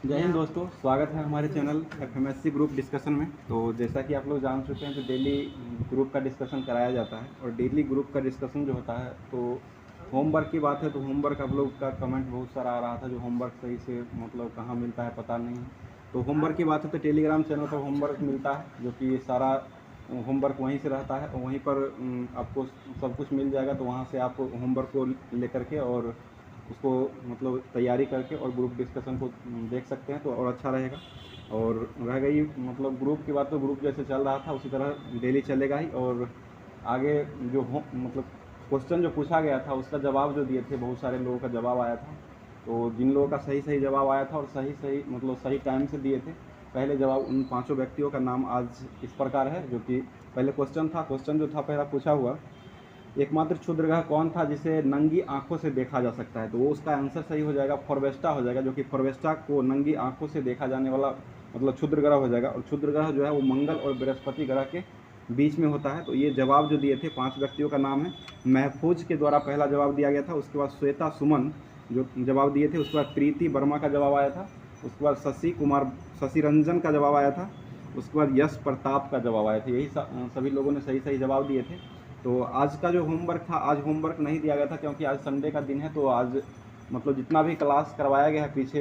जय हिंद दोस्तों, स्वागत है हमारे चैनल FMSC ग्रुप डिस्कशन में। तो जैसा कि आप लोग जान चुके हैं तो डेली ग्रुप का डिस्कशन कराया जाता है और डेली ग्रुप का डिस्कशन जो होता है तो होमवर्क की बात है तो होमवर्क आप लोग का कमेंट बहुत सारा आ रहा था जो होमवर्क सही से मतलब कहाँ मिलता है पता नहीं है। तो होमवर्क की बात है तो टेलीग्राम चैनल पर होमवर्क मिलता है जो कि सारा होमवर्क वहीं से रहता है और वहीं पर आपको सब कुछ मिल जाएगा। तो वहाँ से आप होमवर्क को लेकर के और उसको मतलब तैयारी करके और ग्रुप डिस्कशन को देख सकते हैं तो और अच्छा रहेगा। और रह गई मतलब ग्रुप की बात तो ग्रुप जैसे चल रहा था उसी तरह डेली चलेगा ही। और आगे जो मतलब क्वेश्चन जो पूछा गया था उसका जवाब जो दिए थे, बहुत सारे लोगों का जवाब आया था। तो जिन लोगों का सही जवाब आया था और सही मतलब सही टाइम से दिए थे पहले जवाब, उन 5 व्यक्तियों का नाम आज इस प्रकार है। जो कि पहले क्वेश्चन जो था पहला पूछा हुआ, एकमात्र क्षुद्रग्रह कौन था जिसे नंगी आंखों से देखा जा सकता है? तो वो उसका आंसर सही हो जाएगा, फॉरवेस्टा हो जाएगा। जो कि फॉरवेस्टा को नंगी आंखों से देखा जाने वाला मतलब क्षुद्रग्रह हो जाएगा। और क्षुद्रग्रह जो है वो मंगल और बृहस्पति ग्रह के बीच में होता है। तो ये जवाब जो दिए थे 5 व्यक्तियों का नाम है। महफूज के द्वारा पहला जवाब दिया गया था, उसके बाद श्वेता सुमन जो जवाब दिए थे, उसके बाद प्रीति वर्मा का जवाब आया था, उसके बाद शशि रंजन का जवाब आया था, उसके बाद यश प्रताप का जवाब आया था। यही सभी लोगों ने सही जवाब दिए थे। तो आज का जो होमवर्क था, आज होमवर्क नहीं दिया गया था क्योंकि आज संडे का दिन है। तो आज मतलब जितना भी क्लास करवाया गया है पीछे,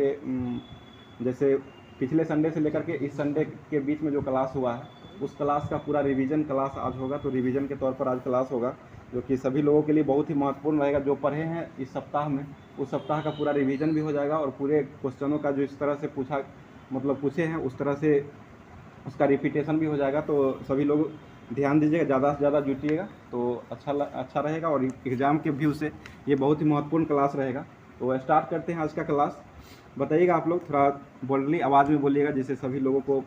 जैसे पिछले संडे से लेकर के इस संडे के बीच में जो क्लास हुआ है उस क्लास का पूरा रिवीजन क्लास आज होगा। तो रिवीजन के तौर पर आज क्लास होगा जो कि सभी लोगों के लिए बहुत ही महत्वपूर्ण रहेगा। जो पढ़े हैं इस सप्ताह में उस सप्ताह का पूरा रिवीजन भी हो जाएगा और पूरे क्वेश्चनों का जो इस तरह से पूछे हैं उस तरह से उसका रिपीटेशन भी हो जाएगा। तो सभी लोग ध्यान दीजिएगा, ज़्यादा से ज़्यादा जुटिएगा तो अच्छा रहेगा। और एग्ज़ाम के व्यू से ये बहुत ही महत्वपूर्ण क्लास रहेगा। तो स्टार्ट करते हैं आज का क्लास। बताइएगा आप लोग, थोड़ा बोल्डली आवाज़ में बोलिएगा जिससे सभी लोगों को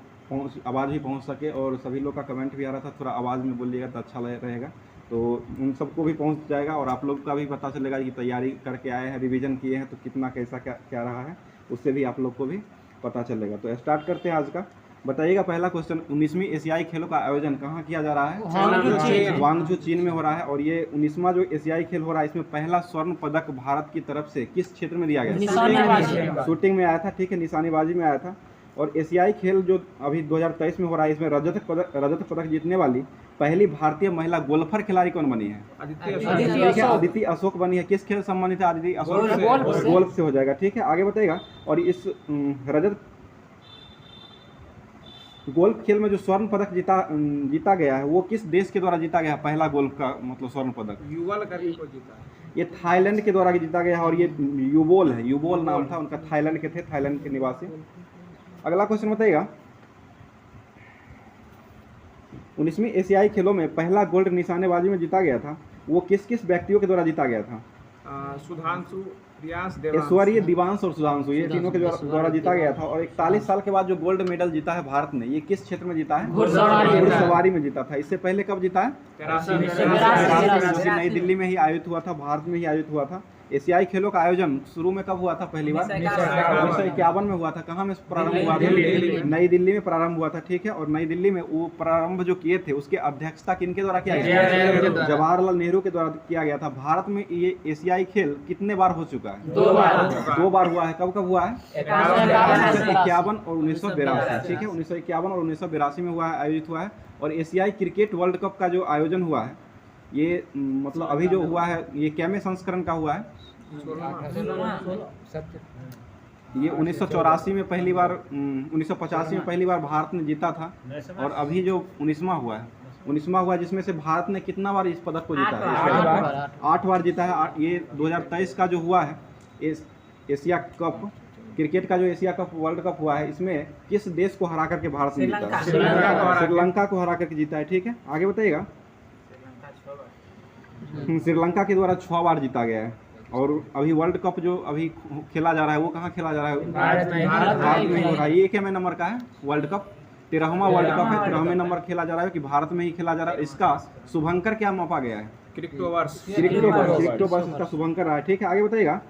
आवाज़ भी पहुंच सके। और सभी लोग का कमेंट भी आ रहा था, थोड़ा आवाज़ में बोलिएगा तो अच्छा रहेगा। तो उन सबको भी पहुंच जाएगा और आप लोग का भी पता चलेगा कि तैयारी करके आए हैं, रिवीजन किए हैं तो कितना कैसा क्या रहा है, उससे भी आप लोग को भी पता चलेगा। तो स्टार्ट करते हैं आज का। बताइएगा पहला क्वेश्चन, 19वीं एशियाई खेलों का आयोजन कहाँ किया जा रहा है? ग्वांगझू चीन में हो रहा है। और ये 19वां जो एशियाई खेल हो रहा है इसमें पहला स्वर्ण पदक भारत की तरफ से किस क्षेत्र में दिया गया? शूटिंग में आया था, ठीक है, निशानेबाजी में आया था। और एशियाई खेल जो अभी 2023 में हो रहा है इसमें रजत पदक जीतने वाली पहली भारतीय महिला गोल्फर खिलाड़ी कौन बनी है? अदिति अशोक बनी है। किस खेल सम्मानित है अदिति अशोक? गोल्फ से हो जाएगा, ठीक है। आगे बताइएगा, और इस रजत गोल्फ खेल में जो स्वर्ण पदक जीता गया है वो किस देश के द्वारा जीता गया है? पहला गोल्फ का मतलब स्वर्ण पदक युवल करके को जीता है। ये थाईलैंड के द्वारा जीता गया है। और ये युबोल है, युबोल नाम था उनका, थाईलैंड के थे, थाईलैंड के निवासी। अगला क्वेश्चन बताइएगा, 19वीं एशियाई खेलों में पहला गोल्ड निशानेबाजी में जीता गया था वो किस व्यक्तियों के द्वारा जीता गया था? सुधांशु, ऐश्वर्य, दिवांश और सुधांशु, ये तीनों के द्वारा जीता गया था। और 41 साल के बाद जो गोल्ड मेडल जीता है भारत ने, ये किस क्षेत्र में जीता है? घुड़सवारी में जीता था। इससे पहले कब जीता है? 83 नई दिल्ली में ही आयोजित हुआ था, भारत में ही आयोजित हुआ था। एशियाई खेलों का आयोजन शुरू में कब हुआ था? पहली बार 1951 में हुआ था। कहाँ में प्रारंभ हुआ था? नई दिल्ली में प्रारंभ हुआ था, ठीक है। और नई दिल्ली में वो प्रारंभ जो किए थे उसकी अध्यक्षता किनके द्वारा किया गया? जवाहरलाल नेहरू के द्वारा किया गया था। भारत में ये एशियाई खेल कितने बार हो चुका है? 2 बार हुआ है। कब हुआ है? 1951 और 1982, ठीक है। 1951 और 1982 में हुआ है, आयोजित हुआ है। और एशियाई क्रिकेट वर्ल्ड कप का जो आयोजन हुआ है ये मतलब अभी जो हुआ है ये कैमे संस्करण का हुआ है? ये 1984 में पहली बार, 1985 में पहली बार भारत ने जीता था। और अभी जो 19वां हुआ है जिसमें से भारत ने कितना बार इस पदक को जीता है? 8 बार जीता है। ये 2023 का जो हुआ है एशिया कप, क्रिकेट का जो एशिया कप वर्ल्ड कप हुआ है इसमें किस देश को हरा करके भारत ने जीता है? श्रीलंका को हरा करके जीता है, ठीक है। आगे बताइएगा, श्रीलंका के द्वारा 6 बार जीता गया है। और अभी वर्ल्ड कप जो अभी खेला जा रहा है वो कहाँ खेला जा रहा है? भारत में हो रहा है। ये क्या में नंबर का है वर्ल्ड कप? 13वां वर्ल्ड कप है, 13वें नंबर खेला जा रहा है कि भारत में ही खेला जा रहा है। इसका शुभंकर क्या मापा गया है? क्रिप्टोवर्स इसका शुभंकर रहा है, ठीक है। आगे बताइएगा,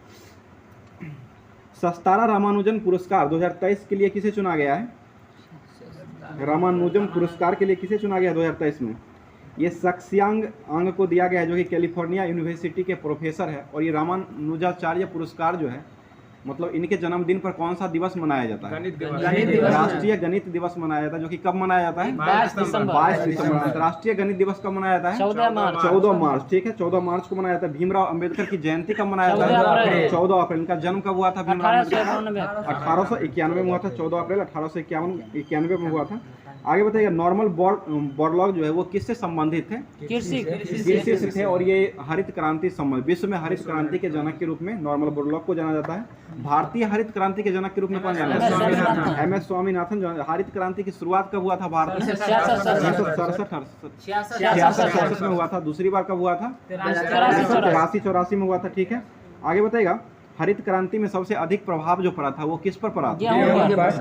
सस्तारा रामानुजन पुरस्कार 2023 के लिए किसे चुना गया है? रामानुजन पुरस्कार के लिए किसे चुना गया 2023 में? ये सक्सियांग अंग को दिया गया है जो कि कैलिफोर्निया यूनिवर्सिटी के प्रोफेसर है। और ये रामानुजाचार्य पुरस्कार जो है मतलब इनके जन्मदिन पर कौन सा दिवस मनाया जाता है? गणित दिवस। राष्ट्रीय गणित दिवस मनाया जाता है, जो कि कब मनाया जाता है? 22 दिसंबर। 22 दिसंबर। अंतर्राष्ट्रीय गणित दिवस कब मनाया जाता है? 14 मार्च। 14 मार्च, ठीक है, 14 मार्च को मनाया जाता है। भीमराव अंबेडकर की जयंती कब मनाया जाता 14 है? अप्रैल। 14 अप्रैल। इनका जन्म कब हुआ था भीमराव अम्बेडकर? 1891 1891 में हुआ था, 14 अप्रैल 1891 में हुआ था। आगे बताइएगा, नॉर्मल बोरलॉग जो है वो किससे संबंधित थे? कृषि कृषि से थे, और ये हरित क्रांति संबंध, विश्व में हरित क्रांति के जनक के रूप में नॉर्मल बोरलॉग को जाना जाता है। भारतीय हरित क्रांति के जनक के रूप में कौन जाना जाता है? MS स्वामीनाथन। जो हरित क्रांति की शुरुआत कब हुआ था भारत में? 66 में हुआ था। दूसरी बार कब हुआ था? 83-84 में हुआ था, ठीक है। आगे बताइएगा, हरित क्रांति में सबसे अधिक प्रभाव जो पड़ा था वो किस पर पड़ा था?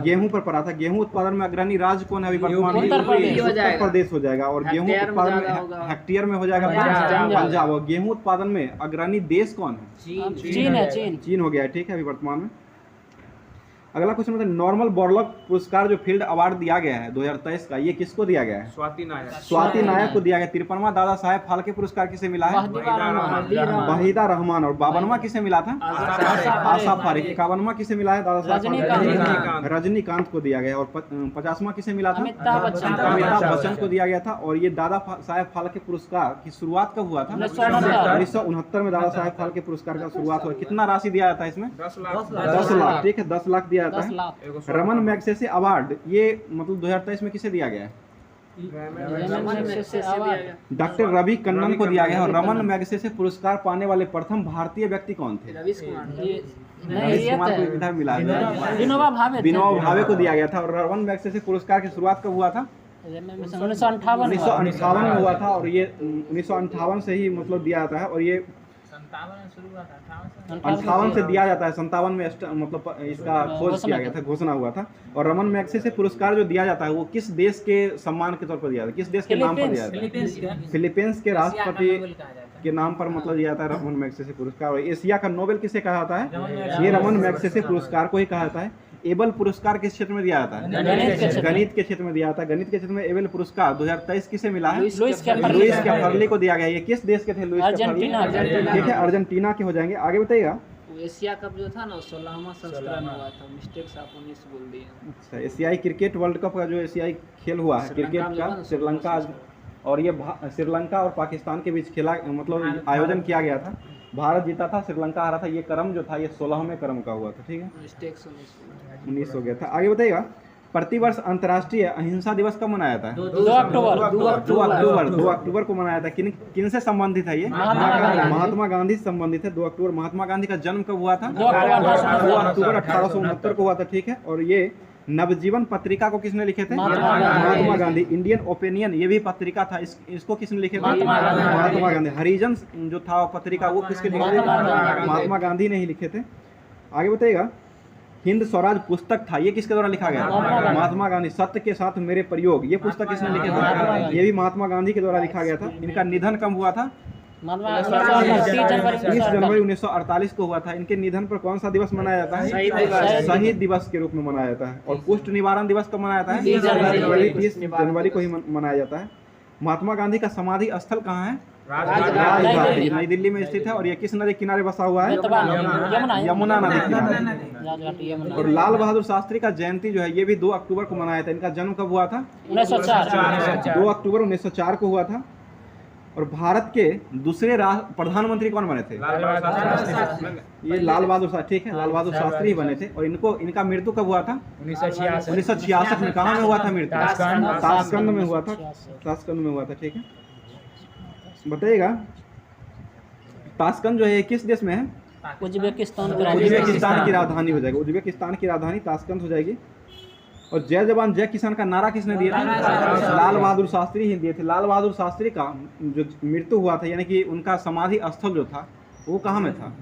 गेहूं पर पड़ा था। गेहूं उत्पादन में अग्रणी राज्य कौन है अभी वर्तमान में? उत्तर प्रदेश। उत्तर प्रदेश हो जाएगा। और गेहूं उत्पादन में हेक्टेयर में हो जाएगा पंजाब। और गेहूं उत्पादन में अग्रणी देश कौन है? चीन है। चीन हो गया है, ठीक है, अभी वर्तमान में। अगला क्वेश्चन मतलब नॉर्मल बोरलॉग पुरस्कार जो फील्ड अवार्ड दिया गया है 2023 का, ये किसको दिया गया है? स्वाति नायक। स्वाति नायक को दिया गया। 53वां दादा साहेब फाल्के पुरस्कार किसे मिला है? वहीदा रहमान। और 52वां किसे मिला था? आशा फारिक। 51वां किसे मिला है? दादा साहब रजनीकांत को दिया गया। और 50वां किसे मिला था? अमिताभ बच्चन को दिया गया था। और ये दादा साहेब फाल्के पुरस्कार की शुरुआत कब हुआ था? 1969 में दादा साहेब फाल्के पुरस्कार का शुरुआत हुआ। कितना राशि दिया जाता है इसमें? 10 लाख, ठीक है, 10 लाख दिया जाता 10 है। लाख। रमन मैग्सेसे अवार्ड ये मतलब 2023 में किसे दिया गया है? डॉक्टर रवि कन्नन को दिया गया है। और रमन मैग्सेसे पुरस्कार पाने वाले प्रथम भारतीय व्यक्ति कौन थे? रवीश कुमार को इधर मिला है। विनोबा भावे को दिया गया था। और रमन मैग्सेसे पुरस्कार की शुरुआत कब हुआ था? 1958 में हुआ था। और ये 1958 से ही मतलब दिया जाता है। और ये 58 से दिया जाता है। 57 में मतलब इसका खोज किया गया था, घोषणा हुआ था। और रमन मैग्सेसे पुरस्कार जो दिया जाता है वो किस देश के सम्मान के तौर पर दिया जाता है? किस देश के नाम पर दिया जाता है? फिलीपींस के राष्ट्रपति के नाम पर मतलब दिया जाता है रमन मैग्सेसे पुरस्कार। और एशिया का नोबेल किसे कहा जाता है? ये रमन मैग्सेसे पुरस्कार को ही कहा जाता है। एबल पुरस्कार किस क्षेत्र में दिया जाता है? गणित के क्षेत्र में दिया जाता है। गणित के क्षेत्र में एबल पुरस्कार 2023 किसे मिला है? लुइस कैफर्ली को दिया गया। ये किस देश के थे? लुइस कैफर्ली, ठीक है, अर्जेंटीना के हो जाएंगे। आगे बताइएगा, एशिया कप जो था ना 16वां संस्करण हुआ था, मिस्टेक से आप 19 बोल दिए। अच्छा, एशियाई क्रिकेट वर्ल्ड कप का जो एशियाई खेल हुआ है क्रिकेट का, श्रीलंका, और ये श्रीलंका और पाकिस्तान के बीच खेला मतलब आयोजन किया गया था। भारत जीता था, श्रीलंका हारा था। ये क्रम जो था ये 16वें क्रम का हुआ था, ठीक है, मिस्टेक से 19 हो गया था। आगे बताइएगा, प्रतिवर्ष अंतर्राष्ट्रीय अहिंसा दिवस कब मनाया जाता है? 2 अक्टूबर। 2 अक्टूबर को मनाया जाता है। किन से संबंधित है ये? महात्मा गांधी से संबंधित है। 2 अक्टूबर। महात्मा गांधी का जन्म कब हुआ था? 2 अक्टूबर 1869 को हुआ था, ठीक है। और ये नवजीवन पत्रिका को किसने लिखे थे? महात्मा गांधी। इंडियन ओपिनियन ये भी पत्रिका था, इसको किसने लिखे थे? महात्मा गांधी। हरिजन जो था पत्रिका वो किसके लिखे थे? महात्मा गांधी ने ही लिखे थे। आगे बताइएगा, हिंद स्वराज पुस्तक था, ये किसके द्वारा लिखा गया? महात्मा गांधी। सत्य के साथ मेरे प्रयोग ये पुस्तक किसने लिखे थे? ये भी महात्मा गांधी के द्वारा लिखा गया था। इनका निधन कब हुआ था? 30 जनवरी 1948 को हुआ था। इनके निधन पर कौन सा दिवस मनाया जाता है? शहीद दिवस के रूप में मनाया जाता है। और कुष्ठ निवारण दिवस कब मनाया जाता है? 30 जनवरी को ही मनाया जाता है। महात्मा गांधी का समाधि स्थल कहाँ है? राजघाट, नई दिल्ली में स्थित है। और ये किस नदी किनारे बसा हुआ है? यमुना नदी किनारे। और लाल बहादुर शास्त्री का जयंती जो है ये भी 2 अक्टूबर को मनाया था। इनका जन्म कब हुआ था? 2 अक्टूबर 1904 को हुआ था। और भारत के दूसरे प्रधानमंत्री कौन बने थे? ये लाल बहादुर शास्त्री, ठीक है, लाल बहादुर शास्त्री ही बने थे। और इनका मृत्यु कब हुआ था? 1966 में। कहाँ में हुआ था मृत्यु? ताशकंद में हुआ था। ताशकंद में हुआ था, ठीक है। बताइएगा, ताशकंद जो है किस देश में है? उज्बेकिस्तान की राजधानी हो जाएगी। उज्बेकिस्तान की राजधानी ताशकंद हो जाएगी। और जय जवान जय किसान का नारा किसने दिया था? लाल बहादुर शास्त्री ही दिए थे। लाल बहादुर शास्त्री का जो मृत्यु हुआ था यानी कि उनका समाधि स्थल जो था वो कहाँ में था?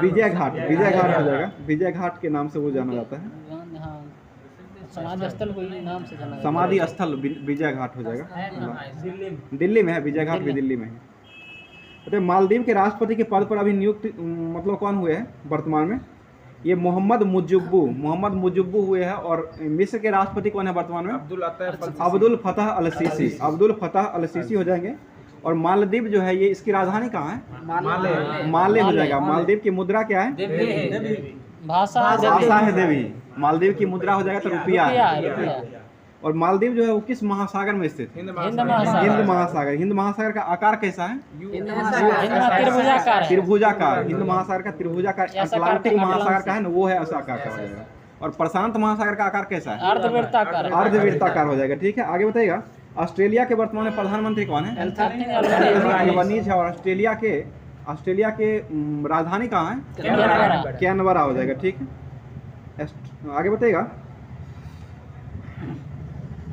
विजय घाट हो जाएगा। विजय घाट के नाम से वो जाना जाता है। समाधि स्थल विजय घाट हो जाएगा। दिल्ली में है, विजय घाट भी दिल्ली में है। तो मालदीव के राष्ट्रपति के पद पर अभी नियुक्त मतलब कौन हुए हैं वर्तमान में? ये मोहम्मद मुजुब्बू हुए हैं। और मिस्र के राष्ट्रपति कौन है वर्तमान में? अब्दुल फतह अल सीसी हो जाएंगे। और मालदीव जो है ये इसकी राजधानी कहाँ है? माले हो जाएगा। मालदीव की मुद्रा क्या है? भाषा भाषा है देवी। मालदीव की मुद्रा हो जाएगा तो रुपया है। और मालदीव जो है वो किस महासागर में स्थित है? हिंद महासागर। हिंद महासागर। हिंद महासागर का आकार कैसा है? त्रिभुजाकार। त्रिभुजाकार। हिंद महासागर का त्रिभुजाकार। अटलांटिक महासागर का है ना, वो है ऐसा आकार का हो जाएगा। और प्रशांत महासागर का आकार कैसा है? अर्धवृत्ताकार। अर्धवृत्ताकार हो जाएगा। ठीक है, आगे बताइएगा। ऑस्ट्रेलिया के वर्तमान में प्रधानमंत्री कौन है? अल्बनीज है। और ऑस्ट्रेलिया के राजधानी कहाँ है? कैनबरा हो जाएगा। ठीक है, आगे बताइएगा।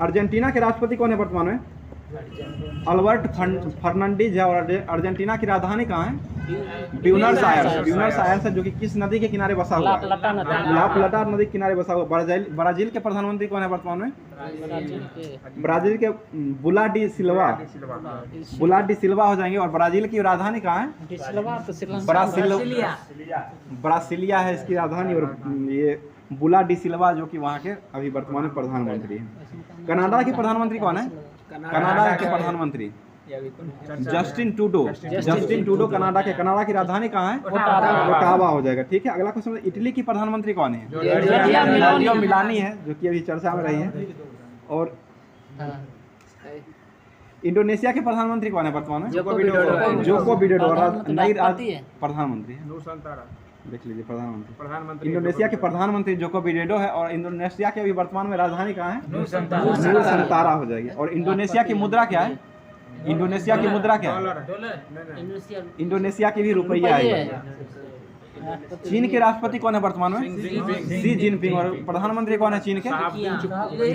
अर्जेंटीना के राष्ट्रपति कौन है वर्तमान में? अल्बर्ट फर्नांडीज है। और अर्जेंटीना की राजधानी कहाँ है? Buenos Aires. ब्यूनस आयर्स है, जो कि किस नदी के किनारे बसा हुआ है? ला प्लाटा नदी के किनारे बसा हुआ। ब्राजील के प्रधानमंत्री कौन है वर्तमान में? ब्राजील के बुला डी सिल्वा। बुला डी सिल्वा हो जाएंगे। और ब्राजील की राजधानी कहाँ है? ब्रासिलिया है इसकी राजधानी। और ये बुला डी सिल्वा जो कि वहाँ के अभी वर्तमान में प्रधानमंत्री है। कनाडा के प्रधानमंत्री कौन है? कनाडा के प्रधानमंत्री Justin Trudeau. Justin Trudeau Canada की राजधानी कहाँ है? ओटावा हो जाएगा। ठीक है, अगला क्वेश्चन। इटली की प्रधानमंत्री कौन है? जॉर्जिया मिलानी है, जो कि अभी चर्चा में रही है। और इंडोनेशिया के प्रधानमंत्री कौन है वर्तमान में? Joko Widodo. नई प्रधानमंत्री है, देख लीजिए। प्रधानमंत्री इंडोनेशिया के प्रधानमंत्री जोको विडोडो है। और इंडोनेशिया के अभी वर्तमान में राजधानी कहाँ है? नूरसंतारा हो जाएगी। और इंडोनेशिया की मुद्रा क्या है? इंडोनेशिया की मुद्रा क्या है? इंडोनेशिया की भी रुपया है। चीन के राष्ट्रपति कौन है वर्तमान में? Xi Jinping. और प्रधानमंत्री कौन है चीन के?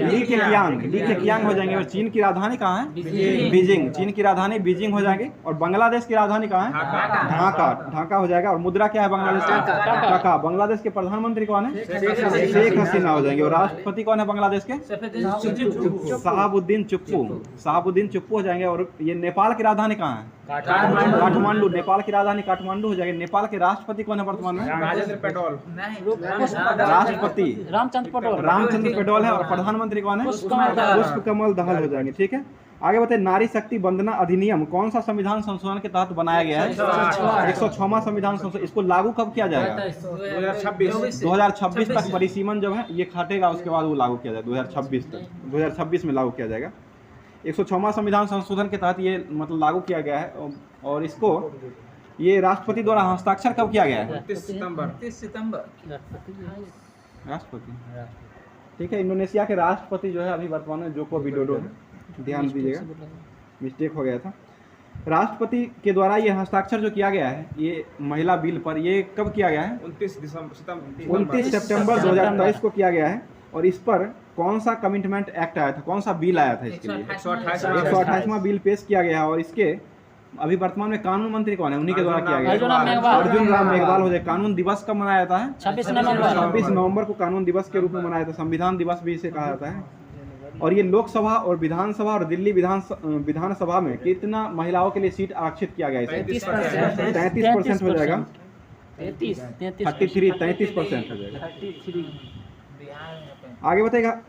ली केकियांग हो जाएंगे। और चीन की राजधानी कहाँ है? बीजिंग। चीन की राजधानी बीजिंग हो जाएंगे। और बांग्लादेश की राजधानी कहाँ है? ढाका हो जाएगा। और मुद्रा क्या है बांग्लादेश का? टका। बांग्लादेश के प्रधानमंत्री कौन है? शेख हसीना हो जाएंगे। और राष्ट्रपति कौन है बांग्लादेश के? शहाबुद्दीन चुप्पू हो जाएंगे। और ये नेपाल की राजधानी कहाँ है? काठमांडू। नेपाल की राजधानी काठमांडू हो जाएगी। नेपाल के राष्ट्रपति कौन है वर्तमान में? राष्ट्रपति रामचंद्र पेडोल है। और प्रधानमंत्री कौन है? पुष्पकमल दहल हो जाएंगे। ठीक है, आगे बताइए। नारी शक्ति वंदना अधिनियम कौन सा संविधान संशोधन के तहत बनाया गया है? 106वां संविधान संशोधन। इसको लागू कब किया जाएगा? 2026 तक परिसीमन जो है ये खाटेगा, उसके बाद वो लागू किया जाएगा 2026 तक। 2026 में लागू किया जाएगा। 106वां संविधान संशोधन के तहत ये मतलब लागू किया गया है। और इसको ये राष्ट्रपति द्वारा हस्ताक्षर कब किया गया है? 30 सितंबर। राष्ट्रपति। ठीक है, इंडोनेशिया के राष्ट्रपति जो है अभी वर्तमान में जोको विडोडो है। ध्यान दीजिएगा, मिस्टेक हो गया था। राष्ट्रपति के द्वारा ये हस्ताक्षर जो किया गया है ये महिला बिल पर, ये कब किया गया है? 29 सितंबर 2023 को किया गया है। और इस पर कौन सा कमिटमेंट एक्ट आया था? कौन सा बिल आया था इसके लिए? 128वां बिल पेश किया गया है। और इसके अभी वर्तमान में कानून मंत्री कौन है? उन्हीं के द्वारा किया गया है। अर्जुन राम मेघवाल हो जाए। कानून दिवस कब मनाया जाता है? 26 नवंबर को कानून दिवस के रूप में मनाया जाता है। संविधान दिवस भी इसे कहा जाता है। और ये लोकसभा और विधानसभा और दिल्ली विधानसभा में कितना महिलाओं के लिए सीट आरक्षित किया गया है? 33% हो जाएगा। 33% हो जाएगा। आगे बताएगा।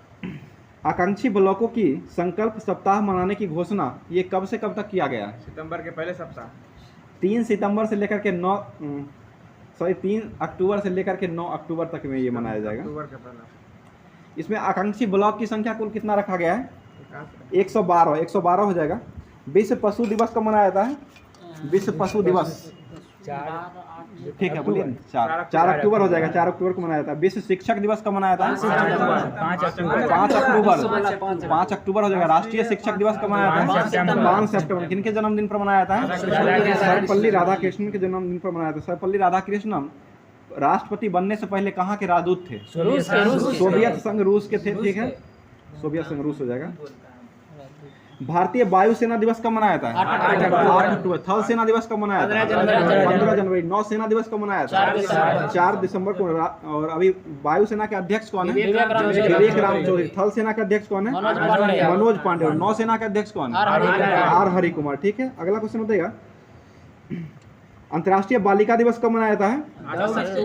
आकांक्षी ब्लॉकों की संकल्प सप्ताह मनाने की घोषणा ये कब से कब तक किया गया है? सितंबर के पहले सप्ताह। 3 सितंबर से लेकर के 3 अक्टूबर से लेकर के 9 अक्टूबर तक में ये मनाया जाएगा। इसमें आकांक्षी ब्लॉक की संख्या कुल कितना रखा गया है? 112 हो जाएगा। विश्व पशु दिवस कब मनाया जाता है? विश्व पशु दिवस ठीक है, बोलिए 4 अक्टूबर हो जाएगा। 4 अक्टूबर को मनाया जाता है। विश्व शिक्षक दिवस कब मनाया जाता है? 5 अक्टूबर हो जाएगा। राष्ट्रीय शिक्षक दिवस कब मनाया जाता है? 5 सितंबर। किनके जन्मदिन पर मनाया जाता है? सर्वपल्ली राधाकृष्णन के जन्मदिन पर मनाया जाता है। सर्वपल्ली राधाकृष्णन राष्ट्रपति बनने से पहले कहाँ के राजदूत थे? सोवियत संघ रूस के थे। ठीक है, सोवियत संघ रूस हो जाएगा। भारतीय वायुसेना दिवस कब मनाया जाता है? 8 अक्टूबर। थल सेना दिवस कब मनाया जाता है? 15 जनवरी। नौसेना दिवस कब मनाया जाता है? 4 दिसंबर को। और अभी वायुसेना के अध्यक्ष कौन है? विवेक राम चौधरी। थल सेना के अध्यक्ष कौन है? मनोज पांडे। और नौसेना के अध्यक्ष कौन है? आर हरि कुमार। ठीक है, अगला क्वेश्चन बताइएगा। अंतर्राष्ट्रीय बालिका दिवस कब मनाया जाता है?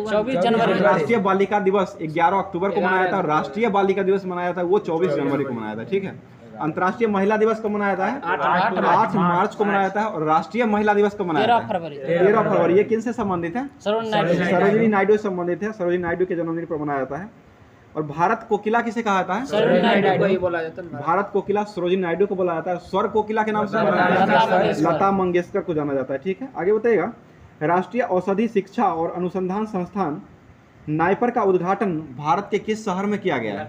24 जनवरी। राष्ट्रीय बालिका दिवस 11 अक्टूबर को मनाया जाता है। राष्ट्रीय बालिका दिवस मनाया जाता है वो 24 जनवरी को मनाया था। ठीक है, अंतर्राष्ट्रीय महिला दिवस कब मनाया जाता है? 8 मार्च को मनाया जाता है। और राष्ट्रीय महिला दिवस कब मनाया जाता है? 13 फरवरी। ये किनसे संबंधित है? सरोजिनी नायडू से संबंधित है। सरोजिनी नायडू के जन्मदिन पर मनाया जाता है। और भारत कोकिला किसे कहा जाता है? भारत कोकिला सरोजिनी नायडू को बोला जाता है। स्वर कोकिला के नाम से लता मंगेशकर को जाना जाता है। ठीक है, आगे बताइएगा। राष्ट्रीय औषधि शिक्षा और अनुसंधान संस्थान नाइपर का उद्घाटन भारत के किस शहर में किया गया है?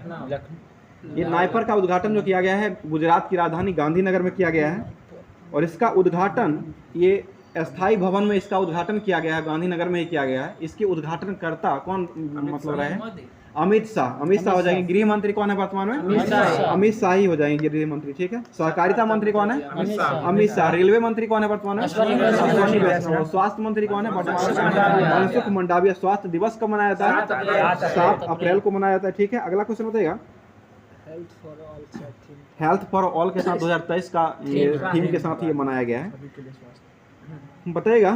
ये नाइपर का उद्घाटन जो किया गया है गुजरात की राजधानी गांधीनगर में किया गया है। और इसका उद्घाटन ये अस्थाई भवन में इसका उद्घाटन किया गया है, गांधीनगर में ही किया गया है। इसके उद्घाटनकर्ता कौन मतलब रहे? अमित शाह। अमित शाह हो जाएंगे। गृह मंत्री कौन है वर्तमान में? अमित शाह ही हो जाएंगे गृह मंत्री। ठीक है, सहकारिता मंत्री कौन है? अमित शाह। रेलवे मंत्री कौन है वर्तमान में? अश्विनी वैष्णव। स्वास्थ्य मंत्री कौन है वर्तमान में? मनसुख मंडाविया। स्वास्थ्य दिवस कब मनाया जाता है? 7 अप्रैल को मनाया जाता है। ठीक है, अगला क्वेश्चन बताइएगा। हेल्थ फॉर ऑल के साथ 2023 का ये थीम के साथ ये मनाया गया है। बताइएगा।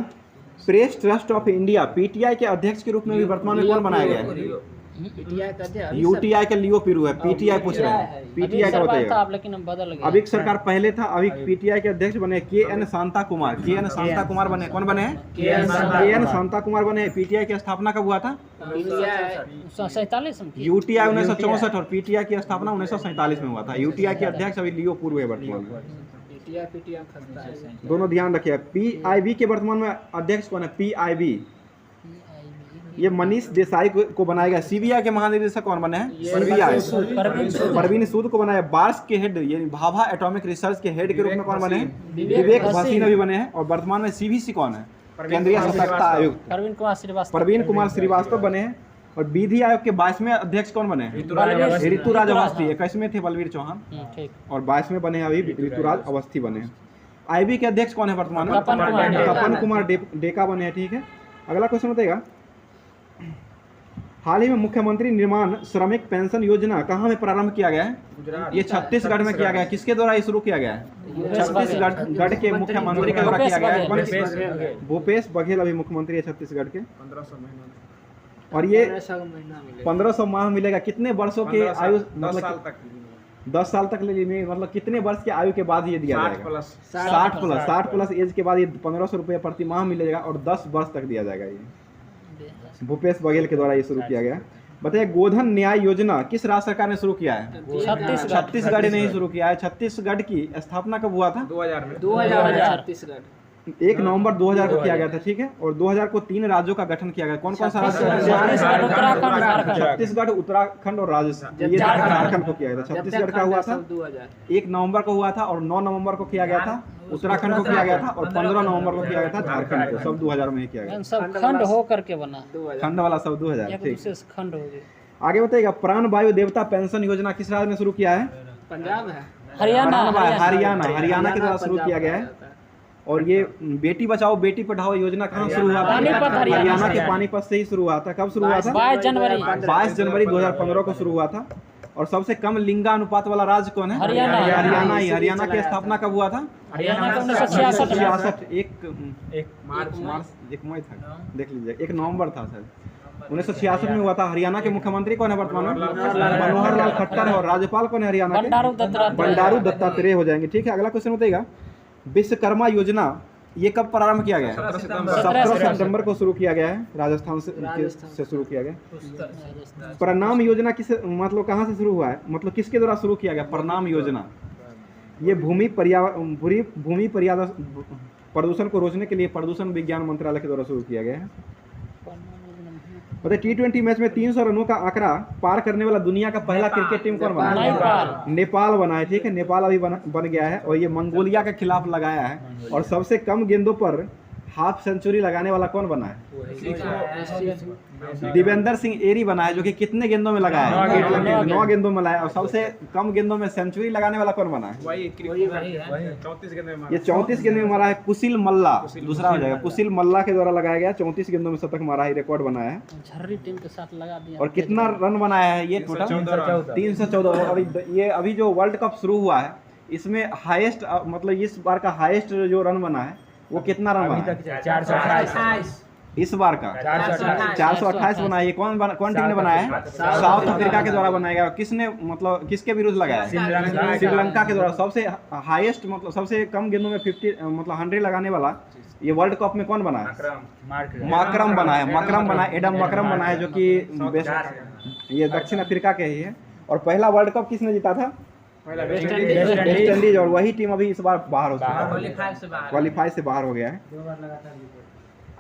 Press trust of India PTI के अध्यक्ष के रूप में भी वर्तमान में कौन बनाया गया है? यूटीआई का लियो पिरू है। पीटीआई पूछ रहे हैं, पीटीआई का बताइएगा। लेकिन अब बदल गया। अभी सरकार पहले था, अभी पीटीआई के अध्यक्ष बने के.एन. शांता कुमार। के.एन. शांता कुमार बने। कौन बने? के.एन. शांता कुमार बने। पीटीआई की स्थापना कब हुआ था? 47 में। यूटीआई 1964 और पीटीआई की स्थापना 1947 में हुआ था। यूटीआई के अध्यक्ष अभी लियो पुरु है वर्तमान में। दोनों ध्यान रखिए। पीआईबी के वर्तमान में अध्यक्ष कौन है? पीआईबी ये मनीष देसाई को बनाया गया। सीबीआई के महानिदेशक कौन बने हैं? परवीन सूद को बनाया। बार्स के हेड यानी भाभा एटॉमिक रिसर्च के हेड के रूप में कौन बने हैं? विवेक भसीन अभी बने हैं। और वर्तमान में सीबीसी कौन है? केंद्रीय सतर्कता आयुक्त परवीन कुमार श्रीवास्तव बने हैं। और विधि आयोग के 22वें अध्यक्ष कौन बने हैं? ऋतुराज अवस्थी। 21वें थे बलवीर चौहान और 22वें बने अभी ऋतुराज अवस्थी बने हैं। आईबी के अध्यक्ष कौन है वर्तमान में? तपन कुमार डेका बने हैं। ठीक है, अगला क्वेश्चन बताइएगा। हाल ही में मुख्यमंत्री निर्माण श्रमिक पेंशन योजना कहाँ में प्रारंभ किया गया है? ये छत्तीसगढ़ में किया गया है। किसके द्वारा ये शुरू किया गया है? छत्तीसगढ़ के मुख्यमंत्री के द्वारा किया गया है। भूपेश बघेल अभी मुख्यमंत्री है छत्तीसगढ़ के। और ये 1500 माह मिलेगा। कितने वर्षों के आयु? मतलब 10 साल तक लेने मतलब कितने वर्ष की आयु के बाद ये दिया जाएगा? 60 प्लस एज के बाद ये 1500 रुपये प्रति माह मिलेगा और 10 वर्ष तक दिया जाएगा। ये भूपेश बघेल के द्वारा ये शुरू किया गया। बताइए, गोधन न्याय योजना किस राज्य सरकार ने शुरू किया है? छत्तीसगढ़ ने ही शुरू किया है। छत्तीसगढ़ की स्थापना कब हुआ था? 2000। 1 नवंबर 2000 को किया गया था। ठीक है, और 2000 को 3 राज्यों का गठन किया गया। कौन कौन सा राज्य? छत्तीसगढ़, उत्तराखंड और राजस्थान। ये झारखंड को किया गया था। छत्तीसगढ़ का हुआ था 1 नवंबर को हुआ था और 9 नवंबर को किया गया था उत्तराखंड को किया गया था और 15 नवंबर को किया गया था झारखंड को। सब 2000 में ही किया गया। सब खंड हो करके बना। खंड वाला सब 2000। ठीक, खंड हो गया। आगे बताइएगा। प्राण वायु देवता पेंशन योजना किस राज्य ने शुरू किया है? पंजाब है। हरियाणा के द्वारा शुरू किया गया है। और ये बेटी बचाओ बेटी पढ़ाओ योजना कहाँ शुरू हुआ था? हरियाणा के पानीपत से ही शुरू हुआ था। कब शुरू हुआ था? 22 जनवरी 2015 को शुरू हुआ था। और सबसे कम लिंगानुपात वाला राज्य कौन है? हरियाणा ही। हरियाणा की स्थापना कब हुआ था? 1966। 1 मई था, देख लीजिए। 1 नवंबर था सर, 1966 में हुआ था। हरियाणा के मुख्यमंत्री कौन है वर्तमान में? मनोहर लाल खट्टर है। और राज्यपाल कौन है हरियाणा के? बंडारू दत्तात्रेय हो जाएंगे। ठीक है, अगला क्वेश्चन बताइएगा। विश्वकर्मा योजना ये कब प्रारंभ किया गया? 17 सितंबर को शुरू किया गया है। राजस्थान से शुरू किया गया। प्रणाम योजना किस मतलब कहाँ से शुरू हुआ है? मतलब किसके द्वारा शुरू किया गया प्रणाम योजना? ये भूमि प्रदूषण को रोकने के लिए प्रदूषण विज्ञान मंत्रालय के द्वारा शुरू किया गया है। T20 मैच में 300 रनों का आंकड़ा पार करने वाला दुनिया का पहला क्रिकेट टीम कौन बना? नेपाल बना है। ठीक है, नेपाल अभी बन गया है। और ये मंगोलिया के खिलाफ लगाया है। और सबसे कम गेंदों पर हाफ सेंचुरी लगाने वाला कौन बना है? दिवेंद्र सिंह एरी बना है, जो कि कितने गेंदों में लगाया है? 9 गेंदों में लगाया। और सबसे कम गेंदों में सेंचुरी लगाने वाला कौन बना है? ये 34 गेंदों में मारा है कुशिल मल्ला। दूसरा हो जाएगा। कुशिल मल्ला के द्वारा लगाया गया। 34 गेंदों में शतक मारा है, रिकॉर्ड बनाया है। झर्री टीम के साथ लगा दिया। और कितना रन बनाया है ये टोटल? 314। और ये अभी जो वर्ल्ड कप शुरू हुआ है इसमें हाईएस्ट मतलब इस बार का हाईएस्ट जो रन बना है वो कितना रन बना है? इस बार का 428 बनाया। ये कौन टीम ने बनाया है? साउथ अफ्रीका के द्वारा बनाया गया। किसने मतलब किसके विरुद्ध लगाया है? श्रीलंका के द्वारा। सबसे हाईएस्ट मतलब सबसे कम गेंदों में 50 मतलब 100 लगाने वाला ये वर्ल्ड कप में कौन बना है? मकरम बना है। मकरम बना है, एडम मकरम बना है, जो कि बेस्ट ये दक्षिण अफ्रीका के ही है। और पहला वर्ल्ड कप किसने जीता था? West Indies. और वही टीम अभी इस बार बाहर हो चुका है, क्वालीफाई से बाहर हो गया है।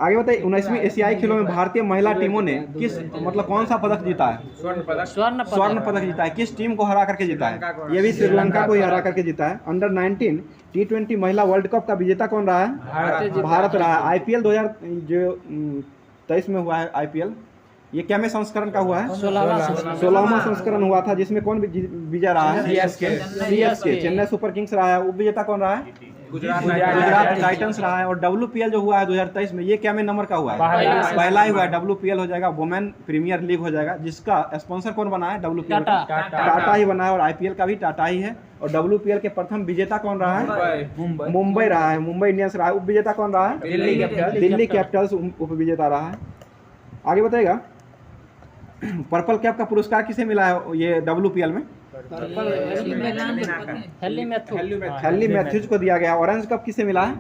आगे बताइए, 19वीं एशियाई खेलों में भारतीय महिला टीमों ने किस मतलब कौन सा पदक जीता है? स्वर्ण पदक जीता है। किस टीम को हरा करके जीता है? ये भी श्रीलंका को ही हरा करके जीता है। अंडर 19 T20 महिला वर्ल्ड कप का विजेता कौन रहा है? भारत रहा है। आईपीएल 2023 में हुआ है आईपीएल। ये क्या में संस्करण का हुआ है? 16वां संस्करण हुआ था, जिसमें कौन विजय रहा है? सीएसके चेन्नई सुपर किंग्स रहा है। उप विजेता कौन रहा है? गुजरात टाइटंस रहा है। और WPL जो हुआ है 2023 में, ये क्या में नंबर का हुआ है? पहला ही हुआ है। WPL हो जाएगा, वुमेन प्रीमियर लीग हो जाएगा, जिसका स्पॉन्सर कौन बना है? WPL टाटा ही बना है। और आईपीएल का भी टाटा ही है। और WPL के प्रथम विजेता कौन रहा है? मुंबई रहा है, मुंबई इंडियंस रहा है। उप विजेता कौन रहा है? दिल्ली कैपिटल्स उप विजेता रहा है। आगे बताएगा, पर्पल कैप का पुरस्कार किसे मिला है ये WPL में? हेली मैथ्यूज को दिया गया। ऑरेंज कप किसे मिला है?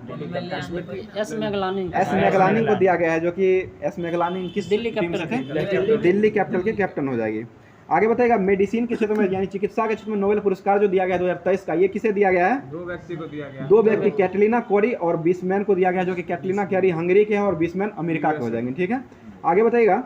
एस मैगलानी को दिया गया है, जो कि एस मैगलानी किस टीम से थे? दिल्ली कैपिटल के कैप्टन हो जाएगी। आगे बताएगा, मेडिसिन के क्षेत्र में यानी चिकित्सा के क्षेत्र में नोबेल पुरस्कार जो दिया गया 2023 का, ये किसे दिया गया है? 2 व्यक्ति को दिया गया। 2 व्यक्ति, कैटलीना कोरी और बीसमैन को दिया गया, जो कि कैटलीना कैरी हंगरी के हैं और बीसमैन अमेरिका के हो जाएंगे। ठीक है, आगे बताइएगा,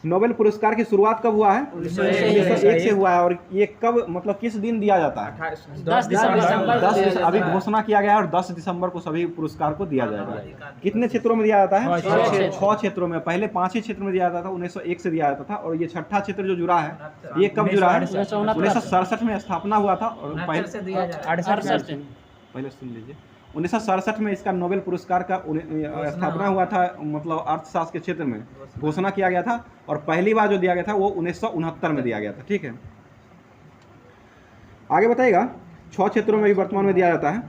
नोबेल पुरस्कार की शुरुआत कब हुआ है? 1901 से हुआ है। और ये कब मतलब किस दिन दिया जाता है? 10 दिसंबर। अभी घोषणा किया गया है और 10 दिसंबर को सभी पुरस्कार को दिया जाएगा। कितने क्षेत्रों में दिया जाता है? 6 क्षेत्रों में। पहले 5 ही क्षेत्र में दिया जाता था, 1901 से दिया जाता था। और ये 6ठा क्षेत्र जो जुड़ा है, ये कब जुड़ा है? 1967 में स्थापना हुआ था। और पहले सुन लीजिए, 1967 में इसका नोबेल पुरस्कार का स्थापना हुआ था, मतलब अर्थशास्त्र के क्षेत्र में घोषणा किया गया था। और पहली बार जो दिया गया था वो 1969 में दिया गया था। ठीक है, आगे बताइएगा, 6 क्षेत्रों में भी वर्तमान में दिया जाता है।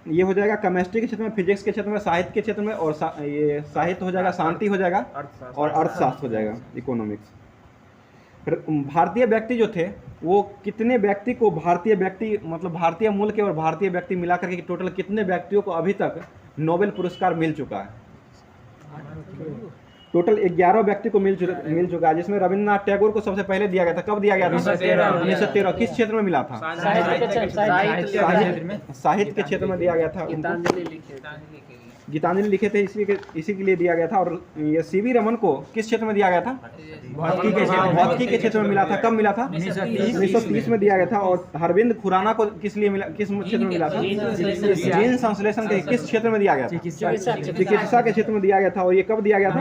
ये हो जाएगा केमिस्ट्री के क्षेत्र में, फिजिक्स के क्षेत्र में, साहित्य के क्षेत्र में, और ये साहित्य हो जाएगा, शांति हो जाएगा, और अर्थशास्त्र हो जाएगा, इकोनॉमिक्स। भारतीय व्यक्ति जो थे वो कितने व्यक्ति को भारतीय व्यक्ति मतलब भारतीय मूल के और भारतीय व्यक्ति मिला करके टोटल कितने व्यक्तियों को अभी तक नोबेल पुरस्कार मिल चुका है? टोटल 11 व्यक्ति को मिल चुका है, जिसमें रविंद्रनाथ टैगोर को सबसे पहले दिया गया था। कब दिया गया था? 1913। किस क्षेत्र में मिला था? साहित्य के क्षेत्र में दिया गया था। गीतांजलि लिखे थे, इसी के लिए दिया गया था। और ये सीवी रमन को किस क्षेत्र में दिया गया था? भौतिकी के क्षेत्र में मिला था। कब मिला था? 1930 में दिया गया था। और हरविंद खुराना को किस क्षेत्र में मिला था? जीन संश्लेषण के किस क्षेत्र में दिया गया था? चिकित्सा के क्षेत्र में दिया गया था। और ये कब दिया गया था?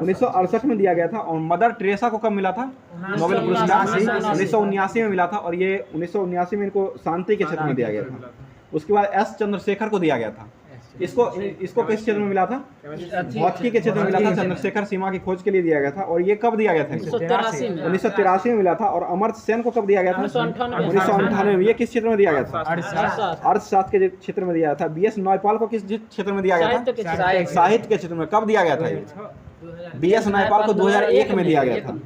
1968 में दिया गया था। और मदर टेरेसा को कब मिला था नोबेल पुरस्कार? 1979 में मिला था। और ये 1979 में इनको शांति के क्षेत्र में दिया गया था। उसके बाद एस चंद्रशेखर को दिया गया था। इसको किस क्षेत्र में मिला था? भौतिकी के क्षेत्र में मिला था। चंद्रशेखर सीमा की खोज के लिए दिया गया था। और ये कब दिया गया था? 1983 में मिला था। और अमर्त्य सेन को कब दिया गया था? 1998 में। ये किस क्षेत्र में दिया गया था? अर्थशास्त्र के क्षेत्र में दिया था। BS नयपाल को किस क्षेत्र में दिया गया था? साहित्य के क्षेत्र में। कब दिया गया था? BS नयपाल को 2001 में दिया गया था।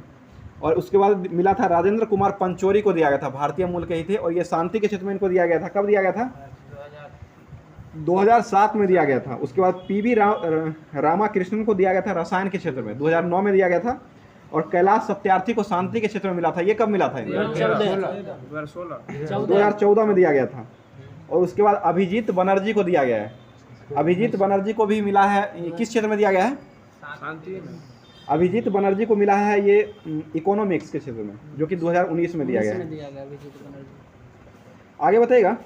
और उसके बाद मिला था राजेंद्र कुमार पंचोरी को दिया गया था, भारतीय मूल के ही थे। और ये शांति के क्षेत्र में इनको दिया गया था। कब दिया गया था? 2007 में दिया गया था। उसके बाद PV रामाकृष्णन को दिया गया था रसायन के क्षेत्र में, 2009 में दिया गया था। और कैलाश सत्यार्थी को शांति के क्षेत्र में मिला था। ये कब मिला था? 2014 में दिया गया था। और उसके बाद अभिजीत बनर्जी को दिया गया है। अभिजीत बनर्जी को भी मिला है, किस क्षेत्र में दिया गया है? अभिजीत बनर्जी को मिला है ये इकोनॉमिक्स के क्षेत्र में, जो कि 2019 में दिया गया है। आगे बताइएगा,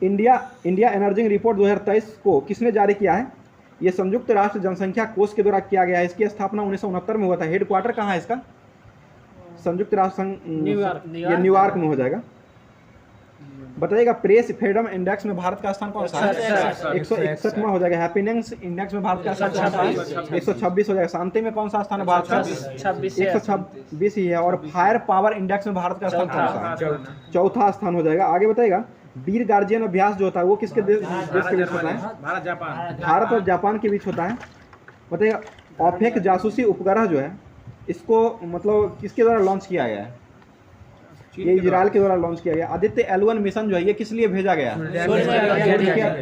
इंडिया एनर्जिंग रिपोर्ट 2023 को किसने जारी किया है? ये संयुक्त राष्ट्र जनसंख्या कोष के द्वारा किया गया है। इसकी स्थापना 1969 में हुआ था। हेडक्वार्टर कहाँ है इसका? संयुक्त राष्ट्र ये न्यूयॉर्क में हो जाएगा। बताइएगा, प्रेस फ्रीडम इंडेक्स में भारत का स्थान कौन सा है? 161वां हो जाएगा। हैप्पीनेस इंडेक्स में भारत का स्थान कौन सा है? 126 हो जाएगा। शांति में कौन सा स्थान है भारत का? 126 ही है। और फायर पावर इंडेक्स में भारत का स्थान कौन सा है? चौथा स्थान हो जाएगा। आगे बताइएगा, वीर गार्जियन अभ्यास जो होता है वो किसके देश के बीच होता है? भारत और जापान के बीच होता है। बताइएगा ऑफेक जासूसी उपग्रह जो है इसको मतलब किसके द्वारा लॉन्च किया गया है? ये इजराइल के द्वारा लॉन्च किया गया। आदित्य L1 मिशन जो है ये किस लिए भेजा गया है?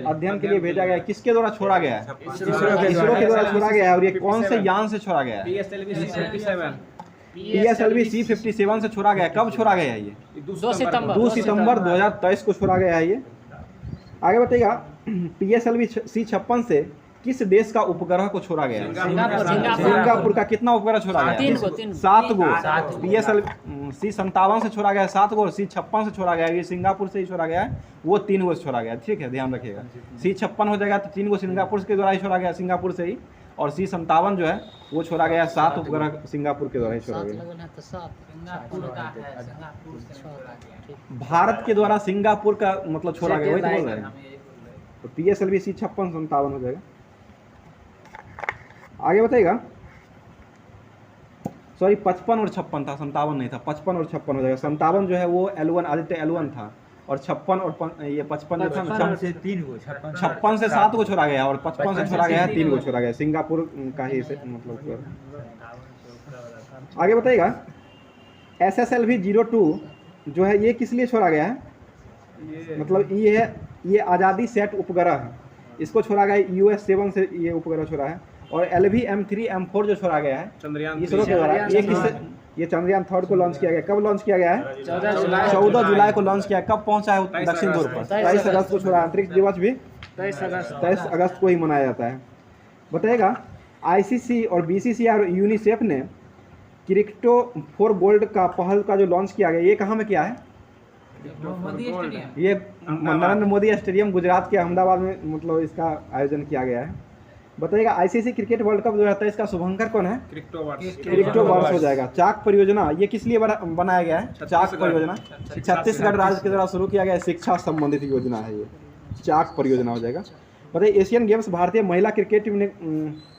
अध्ययन के लिए भेजा गया है। किसके द्वारा छोड़ा गया है? इसरो के द्वारा छोड़ा गया है। और ये कौन से यान से छोड़ा गया है? PSLV C-57 से छोड़ा गया है। कब छोड़ा गया है ये? 2 सितंबर 2023 को छोड़ा गया है ये। आगे बताइएगा PSLV C-56 से किस देश का उपग्रह को छोड़ा गया है? सिंगापुर का। कितना उपग्रह छोड़ा गया है? 7 गो। PSLV C-57 से छोड़ा गया है 7 गो और C-56 से छोड़ा गया है, ये सिंगापुर से ही छोड़ा गया है, वो 3 गो से छोड़ा गया है। ठीक है, ध्यान रखिएगा। C-56 हो जाएगा तो 3 गो सिंगापुर के द्वारा ही छोड़ा गया, सिंगापुर से ही। और C-57 जो है वो छोड़ा गया 7 उपग्रह सिंगापुर के द्वारा ही छोड़ा गया। भारत के द्वारा सिंगापुर का मतलब छोड़ा गया, वही तो बोल रहे हैं। तो PSLV C-56-57 हो जाएगा। आगे बताइएगा, सॉरी 55 और 56 था, 57 नहीं था, 55 और 56 हो जाएगा। 57 जो है वो L1 आदित्य L1 था और 56 और ये 55 जो था ना, 56 से 7 को छोड़ा गया और 55 से छोड़ा गया है 3 को छोड़ा गया, सिंगापुर का ही मतलब। आगे बताइएगा SSLV 02 जो है ये किस लिए छोड़ा गया है? मतलब ये आज़ादी सेट उपग्रह है, इसको छोड़ा गया है US-7 से ये उपग्रह छोड़ा है। और LV-M3-M4 जो छोड़ा गया है इसरो के द्वारा, ये चंद्रयान 3 को लॉन्च किया गया। कब लॉन्च किया गया है? 14 जुलाई को लॉन्च किया। कब पहुंचा है दक्षिण ध्रुव पर? 23 अगस्त को छोड़ा। अंतरिक्ष दिवस भी 23 अगस्त को ही मनाया जाता है। बताइएगा ICC और BCCI और यूनिसेफ ने क्रिप्टो फॉर गोल्ड का पहल का जो लॉन्च किया गया, ये कहाँ में किया है? ये नरेंद्र मोदी स्टेडियम गुजरात के अहमदाबाद में मतलब इसका आयोजन किया गया है। बताइएगा ICC क्रिकेट वर्ल्ड कप 2023 का शुभंकर कौन है? क्रिप्टो वर्स हो जाएगा। चाक परियोजना ये किस लिए बनाया गया है? चाक परियोजना छत्तीसगढ़ राज्य के द्वारा शुरू किया गया शिक्षा संबंधित योजना है, ये चाक परियोजना हो जाएगा। बताइए एशियन गेम्स भारतीय महिला क्रिकेट टीम ने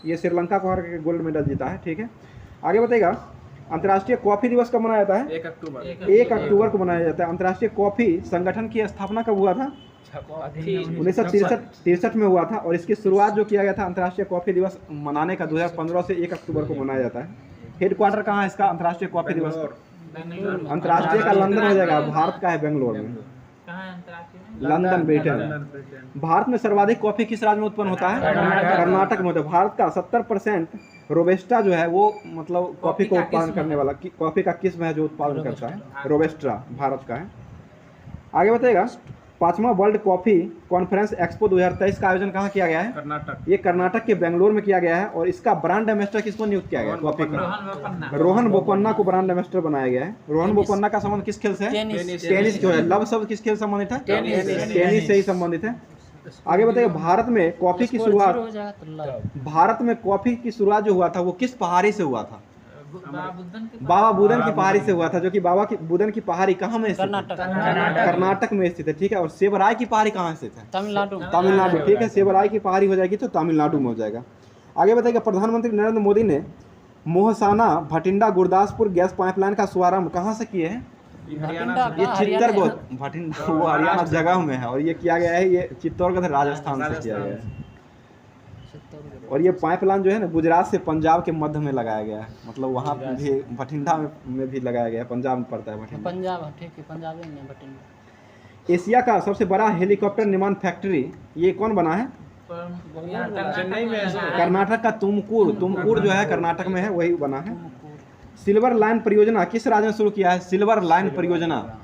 ये श्रीलंका को हरा के गोल्ड मेडल जीता है। ठीक है, आगे बताइएगा अंतर्राष्ट्रीय कॉफी दिवस कब मनाया जाता है? 1 अक्टूबर को मनाया जाता है। अंतर्राष्ट्रीय कॉफी संगठन की स्थापना कब हुआ था? 1963 में हुआ था। और इसकी शुरुआत जो किया गया था अंतर्राष्ट्रीय कॉफी दिवस मनाने का 2015 से 1 अक्टूबर को मनाया जाता है। हेडक्वार्टर कहाँ है इसका अंतर्राष्ट्रीय कॉफी दिवस? अंतर्राष्ट्रीय का लंदन हो जाएगा, भारत का है बेंगलोर में, लंदन ब्रिटेन। भारत में सर्वाधिक कॉफी किस राज्य में उत्पन्न होता है? कर्नाटक में होता है। भारत का 70% रोबेस्टा जो है वो मतलब कॉफी को उत्पादन करने वाला कॉफी का किस्म है जो उत्पादन करता है, रोबेस्टा भारत का है। आगे बताइएगा 5वां वर्ल्ड कॉफी कॉन्फ्रेंस एक्सपो 2023 का आयोजन कहाँ किया गया है? ये कर्नाटक के बेंगलोर में किया गया है। और इसका ब्रांड एम्बेसडर किसको नियुक्त किया गया? कॉफी का रोहन बोपन्ना को ब्रांड एम्बेसडर बनाया गया है। रोहन बोपन्ना का संबंध किस खेल से है? टेनिस जो है। लव शब्द किस खेल से संबंधित है? टेनिस से ही संबंधित है। आगे बताइए भारत में कॉफी की शुरुआत जो हुआ था वो किस पहाड़ी से हुआ था? बाबा बुदन की पहाड़ी से हुआ था, जो कि बाबा बुदन की पहाड़ी कहाँ में स्थित है? कर्नाटक में स्थित है। ठीक है, और सेबराय की पहाड़ी कहाँ स्थित है? तमिलनाडु। ठीक है, सेबराय की पहाड़ी हो जाएगी तो तमिलनाडु में हो जाएगा। आगे बताइए प्रधानमंत्री नरेंद्र मोदी ने मोहसाना भटिंडा गुरदासपुर गैस पाइपलाइन का शुभारंभ कहाँ से किए हैं? ये चित्तौड़गढ़ भटिंडा वो हरियाणा जगह में है। और ये किया गया है, ये चित्तौड़गढ़ राजस्थान से किया गया है। और ये पाइपलाइन जो है ना गुजरात से पंजाब के मध्य में लगाया गया है, मतलब वहाँ भी भटिंडा में भी लगाया गया है, पंजाब में पड़ता है भटिंडा। पंजाब ठीक है, पंजाब में भटिंडा। एशिया का सबसे बड़ा हेलीकॉप्टर निर्माण फैक्ट्री ये कौन बना है? चेन्नई में। कर्नाटक का तुमकुर जो है कर्नाटक में है, वही बना है। सिल्वर लाइन परियोजना किस राज्य ने शुरू किया है? सिल्वर लाइन परियोजना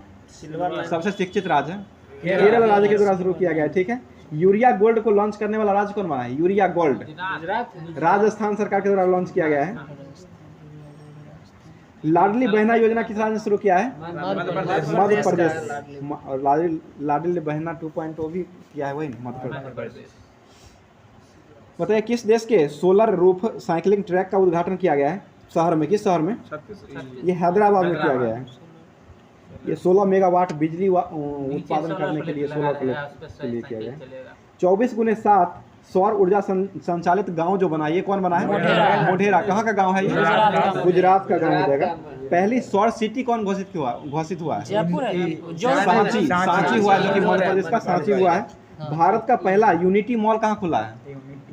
सबसे शिक्षित राज्य है, केरल राज्य के द्वारा शुरू किया गया है। ठीक है, यूरिया गोल्ड को लॉन्च करने वाला राज्य कौन बना है? यूरिया गोल्ड राजस्थान सरकार के द्वारा लॉन्च किया गया है। लाडली बहना योजना किस राज्य ने शुरू किया है? मध्य प्रदेश। और लाडली बहना 2.0 भी किया है वही मध्य प्रदेश। बताइए किस देश के सोलर रूफ साइकिलिंग ट्रैक का उद्घाटन किया गया है? शहर में, किस शहर में? ये हैदराबाद में किया गया है। ये 16 मेगावाट बिजली उत्पादन करने के लिए सोलर प्लेट के लिए किया गया है। 24x7 सौर ऊर्जा संचालित गांव जो बना, ये कौन बना है? मोढेरा। कहाँ का गांव है ये? गुजरात का गांव हो जाएगा। पहली सौर सिटी कौन घोषित हुआ है? सांची हुआ है, जो कि मध्य प्रदेश का सांची हुआ है। भारत का पहला यूनिटी मॉल कहाँ खुला है?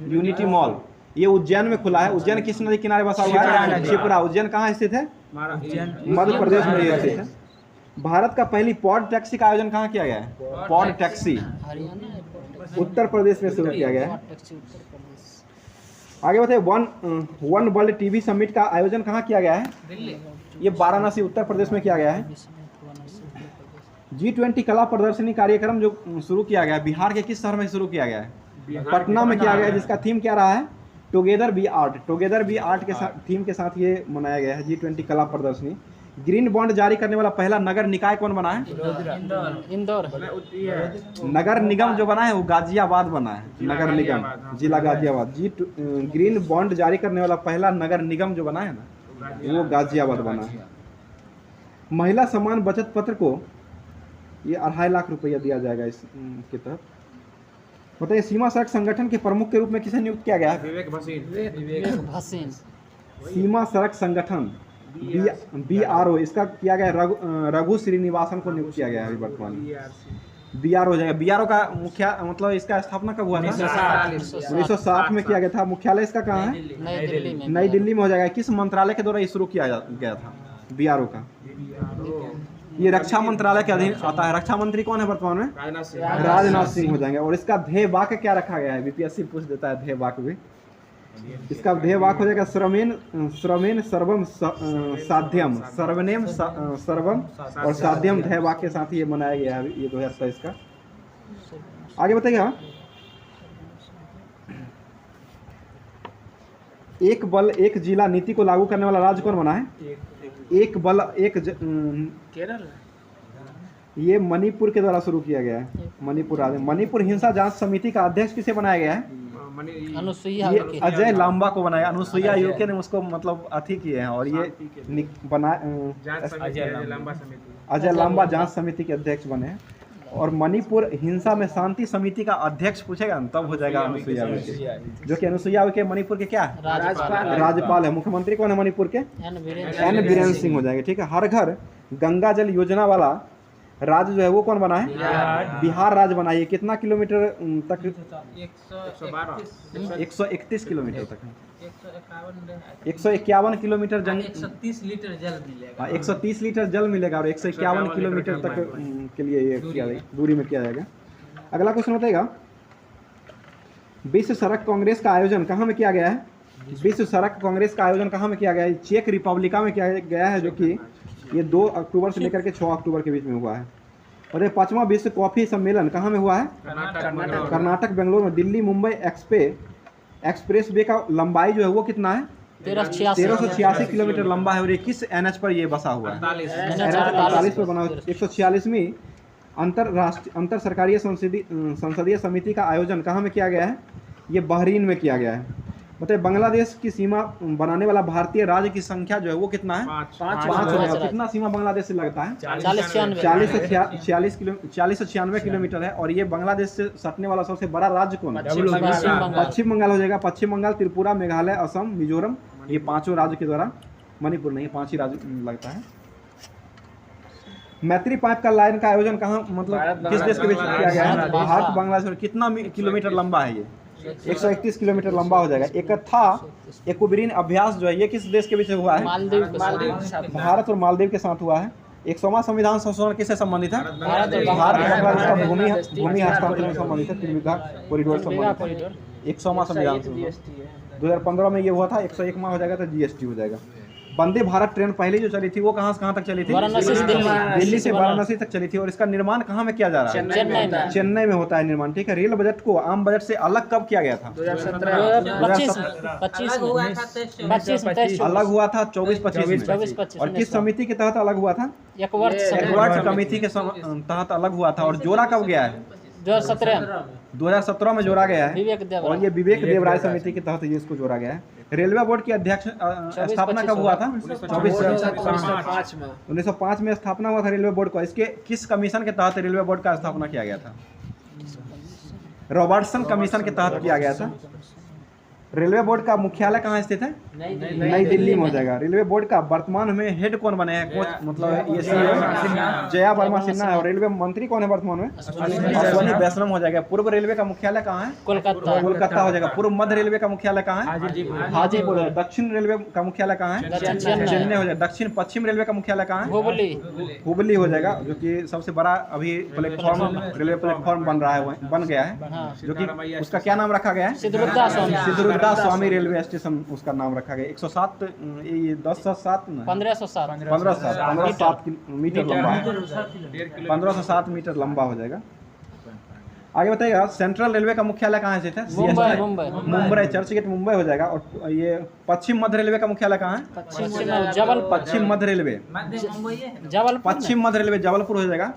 यूनिटी मॉल ये उज्जैन में खुला है। उज्जैन किस नदी किनारे बसा हुआ है? शिप्रा। उज्जैन कहाँ स्थित है? मध्य प्रदेश में ये स्थित है। भारत का पहली पॉड टैक्सी का आयोजन कहाँ किया गया है? पॉड टैक्सी उत्तर प्रदेश में शुरू किया गया है। आगे बताइए, वन वर्ल्ड टीवी समिट का आयोजन कहाँ किया गया है? ये वाराणसी उत्तर प्रदेश में किया गया है। G20 कला प्रदर्शनी कार्यक्रम जो शुरू किया गया है, बिहार के किस शहर में शुरू किया गया है? पटना में किया गया है, जिसका थीम क्या रहा है? Together be art. Together be art के साथ थीम के साथ ये मनाया गया है G20 कला प्रदर्शनी। ग्रीन बॉन्ड जारी करने वाला पहला नगर निकाय कौन बना है? इंदौर। नगर निगम जो बना है वो गाजियाबाद बना है। नगर निगम जिला गाजियाबाद। ग्रीन बॉन्ड जारी करने वाला पहला नगर निगम जो बना है ना, वो गाजियाबाद बना है। महिला सम्मान बचत पत्र को ये 2.5 लाख रुपया दिया जाएगा इसके तहत। बताइए, सीमा सड़क संगठन के प्रमुख के रूप में किसे नियुक्त किया गया है? विवेक भसीन। सीमा सड़क संगठन BRO, इसका किया गया रघु श्रीनिवासन को नियुक्त किया गया है वर्तमान में। BRO हो जाएगा। BRO का मुख्य मतलब इसका स्थापना कब हुआ था? 1960 में किया गया था। मुख्यालय इसका कहाँ है? नई दिल्ली में हो जाएगा। किस मंत्रालय के द्वारा ये शुरू किया गया था BRO का? ये रक्षा मंत्रालय के अधीन आता है। रक्षा मंत्री कौन है वर्तमान में? राजनाथ सिंह हो जाएंगे। और इसका ध्येय वाक्य क्या रखा गया है? BPSC पूछ देता है ध्येय वाक्य भी। इसका ध्येय वाक्य हो जाएगा श्रमेन सर्वम साध्यम। सर्वनेम सर्वम और साध्यम ध्येय वाक्य के साथ ये मनाया गया है ये 2023 का। आगे बताइए, एक बल एक जिला नीति को लागू करने वाला राज्य कौन बना है? एक बल एक केरल। ये मणिपुर के द्वारा शुरू किया गया है। मणिपुर राज्य। मणिपुर हिंसा जांच समिति का अध्यक्ष किसे बनाया गया है? अनुसुईया। ये अजय लांबा को बनाया। अनुसुईया यूके ने उसको मतलब अथी किए हैं और ये बना अजय लांबा जांच समिति के अध्यक्ष बने हैं। और मणिपुर हिंसा में शांति समिति का अध्यक्ष पूछेगा तब हो जाएगा अनुसुईया यूके, जो कि अनुसुईया यूके मणिपुर के क्या है? राज्यपाल है। मुख्यमंत्री कौन है मणिपुर के? एन बीरेन सिंह हो जाएंगे। ठीक है। हर घर गंगा जल योजना वाला राज्य जो है वो कौन बना है? बिहार राज्य बना है। कितना किलोमीटर तक? 131 किलोमीटर तक है। 151 किलोमीटर 130 लीटर जल मिलेगा। 130 लीटर जल मिलेगा और 151 किलोमीटर तक के लिए ये दूरी में किया जाएगा। अगला क्वेश्चन बताएगा, विश्व सड़क कांग्रेस का आयोजन कहाँ में किया गया है? विश्व सड़क कांग्रेस का आयोजन कहाँ में किया गया है? चेक रिपब्लिका में किया गया है, जो कि ये 2 अक्टूबर से लेकर के 6 अक्टूबर के बीच में हुआ है। और ये 5वां विश्व कॉफी सम्मेलन कहाँ में हुआ है? कर्नाटक बेंगलोर में। दिल्ली मुंबई एक्सप्रेस वे का लंबाई जो है वो कितना है? 1386 किलोमीटर लंबा है। और ये किस NH पर ये बसा हुआ है? 48 पर बना हुआ। 146वीं अंतर सरकारीय संसदीय समिति का आयोजन कहाँ में किया गया है? ये बहरीन में किया गया है। बताइए, बांग्लादेश की सीमा बनाने वाला भारतीय राज्य की संख्या जो है वो कितना है? 5 कितना सीमा बांग्लादेश से लगता है? 40 से 96 किलोमीटर है। और ये बांग्लादेश से सटने वाला सबसे बड़ा राज्य कौन है? पश्चिम बंगाल हो जाएगा। पश्चिम बंगाल, त्रिपुरा, मेघालय, असम, मिजोरम, ये 5 राज्य के द्वारा, मणिपुर नहीं, 5 ही राज्य लगता है। मैत्री पाइप का लाइन का आयोजन कहाँ मतलब किस देश के बीच में किया गया है? भारत बांग्लादेश। कितना किलोमीटर लंबा है ये? 131 किलोमीटर लंबा हो जाएगा। एक था एक्विरिन अभ्यास जो है ये किस देश के बीच में हुआ है? मालदीव। भारत और मालदीव के साथ हुआ है। 100वां संविधान संशोधन किससे संबंधित है? भारत बांग्लादेश का भूमि हस्तांतरण से संबंधित है। त्रिविधा कॉरिडोर संबंधित है। 100वां संविधान 2015 में ये हुआ था। 101वां हो जाएगा तो GST हो जाएगा। वंदे भारत ट्रेन पहले जो चली थी वो कहाँ से कहाँ तक चली थी? दिल्ली से वाराणसी तक चली थी। और इसका निर्माण कहाँ में किया जा रहा है? चेन्नई में होता है निर्माण। ठीक है। रेल बजट को आम बजट से अलग कब किया गया था? 2017 अलग हुआ था 24-25 में। और किस समिति के तहत अलग हुआ था? एकवर्ट कमेटी के तहत अलग हुआ था। और जोड़ा कब गया है? 2017 में जोड़ा गया है। और ये विवेक देवराय समिति के तहत ये इसको जोड़ा गया है। रेलवे बोर्ड की अध्यक्ष स्थापना कब हुआ था? 1905 में स्थापना हुआ था रेलवे बोर्ड का। इसके किस कमीशन के तहत रेलवे बोर्ड का स्थापना किया गया था? रॉबर्टसन कमीशन के तहत किया गया था। रेलवे बोर्ड का मुख्यालय कहाँ स्थित है? नई दिल्ली में हो जाएगा। रेलवे बोर्ड का वर्तमान में हेड कौन बने हैं? कोच मतलब ये जया वर्मा सिन्हा है। और रेलवे मंत्री कौन है वर्तमान में? अश्विनी वैष्णव हो जाएगा। पूर्व रेलवे का मुख्यालय कहाँ है? कोलकाता हो जाएगा। पूर्व मध्य रेलवे का मुख्यालय कहाँ है? हाजीपुर। दक्षिण रेलवे का मुख्यालय कहाँ है? चेन्नई हो जाएगा। दक्षिण पश्चिम रेलवे का मुख्यालय कहाँ है? हुबली हो जाएगा, जो कि सबसे बड़ा अभी प्लेटफॉर्म रेलवे प्लेटफॉर्म बन गया है, जो कि उसका क्या नाम रखा गया है? सिद्धरुद्धा स्वामी रेलवे स्टेशन उसका नाम रखा गया। 107 1507 मीटर लंबा है, 1507 मीटर लंबा हो जाएगा। आगे बताइएगा, सेंट्रल रेलवे का मुख्यालय कहाँ है? मुंबई, चर्च गेट मुंबई हो जाएगा। और ये पश्चिम मध्य रेलवे का मुख्यालय कहाँ है? पश्चिम मध्य रेलवे, पश्चिम मध्य रेलवे जबलपुर हो जाएगा,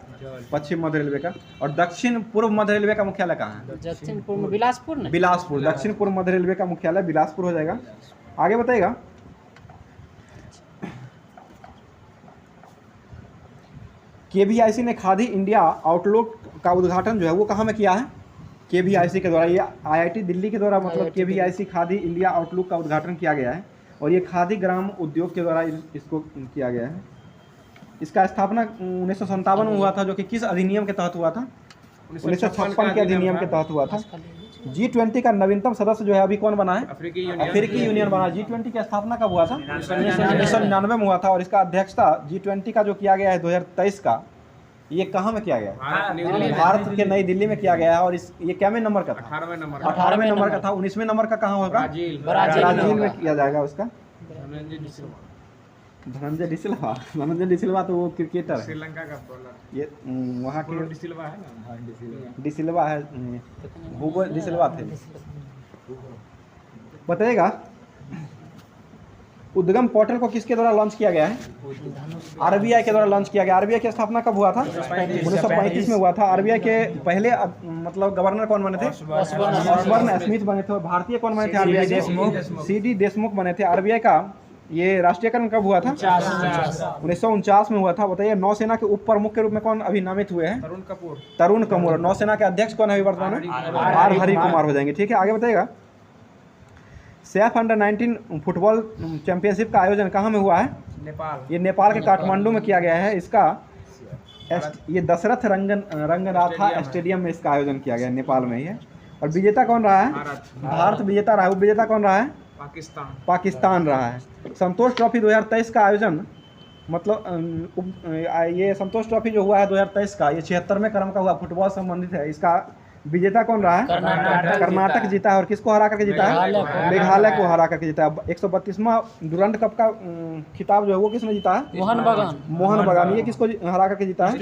पश्चिम मध्य रेलवे का। और दक्षिण पूर्व मध्य रेलवे का मुख्यालय कहाँ है? बिलासपुर। दक्षिण पूर्व मध्य रेलवे का मुख्यालय बिलासपुर हो जाएगा। आगे बताइएगा, केवीआईसी ने खादी इंडिया आउटलुक का उद्घाटन जो है वो कहाँ में किया है? केवीआईसी के द्वारा, ये आईआईटी दिल्ली के द्वारा मतलब केवीआईसी खादी इंडिया आउटलुक का उद्घाटन किया गया है। और ये खादी ग्राम उद्योग के द्वारा इसको किया गया है। इसका स्थापना 1957 में हुआ था, जो कि किस अधिनियम के तहत हुआ था? 1956 के अधिनियम के तहत हुआ था। G20 का नवीनतम सदस्य जो है अभी कौन बना है? अफ्रीकी यूनियन बना। G20 की स्थापना कब हुआ था? 1999 में हुआ था। और इसका अध्यक्षता G20 का जो किया गया है 2023 का, ये कहाँ में किया गया है? भारत के नई दिल्ली में किया गया है। और ये क्या में नंबर का था? 18वें नंबर का था। 19वें नंबर का कहाँ होगा? ब्राजील में किया जाएगा उसका। धनंजय डिसिल्वा तो वो क्रिकेटर, श्रीलंका का बॉलर, ये वहाँ के डिसिल्वा है ना? डिसिल्वा है, हुगो डिसिल्वा थे। बताइएगा, उद्गम पोर्टल को किसके द्वारा लॉन्च किया गया है? आरबीआई के द्वारा लॉन्च किया गया। आरबीआई की स्थापना कब हुआ था? 1935 में हुआ था। आरबीआई के पहले मतलब गवर्नर कौन बने थे? ऑसबर्न स्मिथ बने थे। और भारतीय कौन बने थे? आरबीआई के सीडी देशमुख बने थे। आरबीआई का ये राष्ट्रीयकरण कब हुआ था? 1949 में हुआ था। बताइए, नौसेना के उप प्रमुख के रूप में कौन अभी नामित हुए हैं? तरुण कपूर। नौसेना के अध्यक्ष कौन है अभी वर्तमान में? आर हरि कुमार हो जाएंगे। ठीक है, आगे बताइएगा, सैफ अंडर-19 फुटबॉल चैंपियनशिप का आयोजन कहाँ में हुआ है? नेपाल। ये नेपाल के काठमांडू में किया गया है। इसका ये दशरथ रंगनाथा स्टेडियम में इसका आयोजन किया गया है, नेपाल में ही है। और विजेता कौन रहा है? भारत विजेता रहा है। विजेता कौन रहा है? पाकिस्तान रहा है। संतोष ट्रॉफी 2023 का आयोजन मतलब ये संतोष ट्रॉफी जो हुआ है 2023 का, ये 76वें क्रम का हुआ, फुटबॉल संबंधित है। इसका विजेता कौन रहा है? कर्नाटक जीता है। और किसको हरा करके जीता है? मेघालय को हरा करके जीता है। 132वां डुरंड कप का खिताब जो है वो किसने जीता है? मोहन बगान। ये किसको हरा करके जीता है?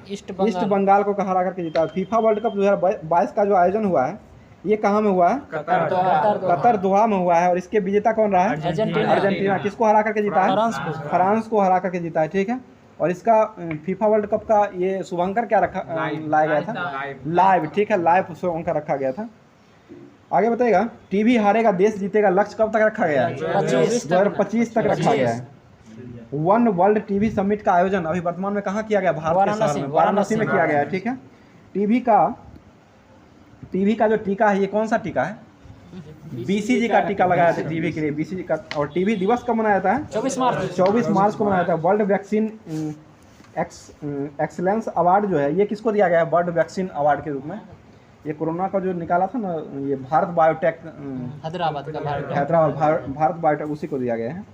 ईस्ट बंगाल को हरा करके जीता है। फीफा वर्ल्ड कप 2022 का जो आयोजन हुआ है ये कहाँ में हुआ है? कतर दोहा में हुआ है। और इसके विजेता कौन रहा है? अर्जेंटीना। किसको हरा करके जीता है? फ्रांस को हरा करके जीता है। ठीक है, और इसका फीफा वर्ल्ड कप का ये शुभंकर क्या लाया गया था? लाइव। ठीक है, लाइव शुभंकर रखा गया था। आगे बताइएगा, टीवी हारेगा देश जीतेगा लक्ष्य कब तक रखा गया है? 2025 तक रखा गया है। वन वर्ल्ड टीवी समिट का आयोजन अभी वर्तमान में कहाँ किया गया? भारत के शहर में वाराणसी में किया गया है। ठीक है, टीवी का जो टीका है ये कौन सा टीका है? बीसीजी का टीका लगाया था टीवी के लिए, बीसीजी का। और टीवी दिवस कब मनाया जाता है? 24 मार्च को मनाया जाता है। वर्ल्ड वैक्सीन एक्सीलेंस अवार्ड जो है ये किसको दिया गया है? वर्ल्ड वैक्सीन अवार्ड के रूप में। ये कोरोना का जो निकाला था ना, ये भारत बायोटेक हैदराबाद भारत बायोटेक, उसी को दिया गया है।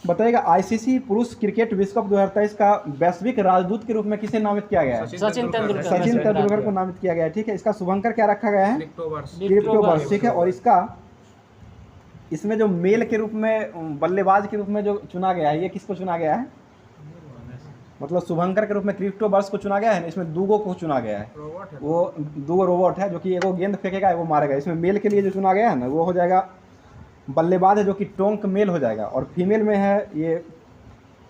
बताइएगा, आईसीसी पुरुष क्रिकेट विश्व कप 2023 का वैश्विक राजदूत के रूप में किसे नामित किया गया है? सचिन तेंदुलकर को नामित किया गया है। ठीक है, इसका शुभंकर क्या रखा गया है? क्रिप्टोवर्स। ठीक है, और इसमें जो मेल के रूप में बल्लेबाज के रूप में जो चुना गया है ये किसको चुना गया है? मतलब शुभंकर के रूप में क्रिप्टोवर्स को चुना गया है। इसमें दूगो को चुना गया है, वो दूगो रोबोट है जो कि एगो गेंद फेंकेगा एगो मारेगा। इसमें मेल के लिए जो चुना गया है ना वो हो जाएगा बल्लेबाज है, जो कि टोंक मेल हो जाएगा। और फीमेल में है ये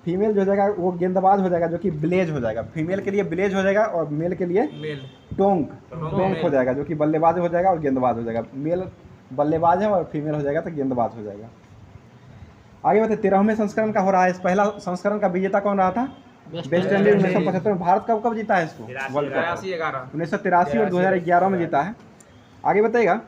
फीमेल जो हो जाएगा वो गेंदबाज हो जाएगा, जो कि ब्लेज हो जाएगा। फीमेल के लिए ब्लेज हो जाएगा और मेल के लिए टोंक हो जाएगा, जो कि बल्लेबाज हो जाएगा और गेंदबाज हो जाएगा। मेल बल्लेबाज है और फीमेल हो जाएगा तो गेंदबाज हो जाएगा। आगे बताइए, 13वें संस्करण का हो रहा है। इस पहला संस्करण का विजेता कौन रहा था? West Indies. 1975 में। भारत कब जीता है इसको? वर्ल्ड कप 1983 और 2011 में जीता है। आगे बताइएगा,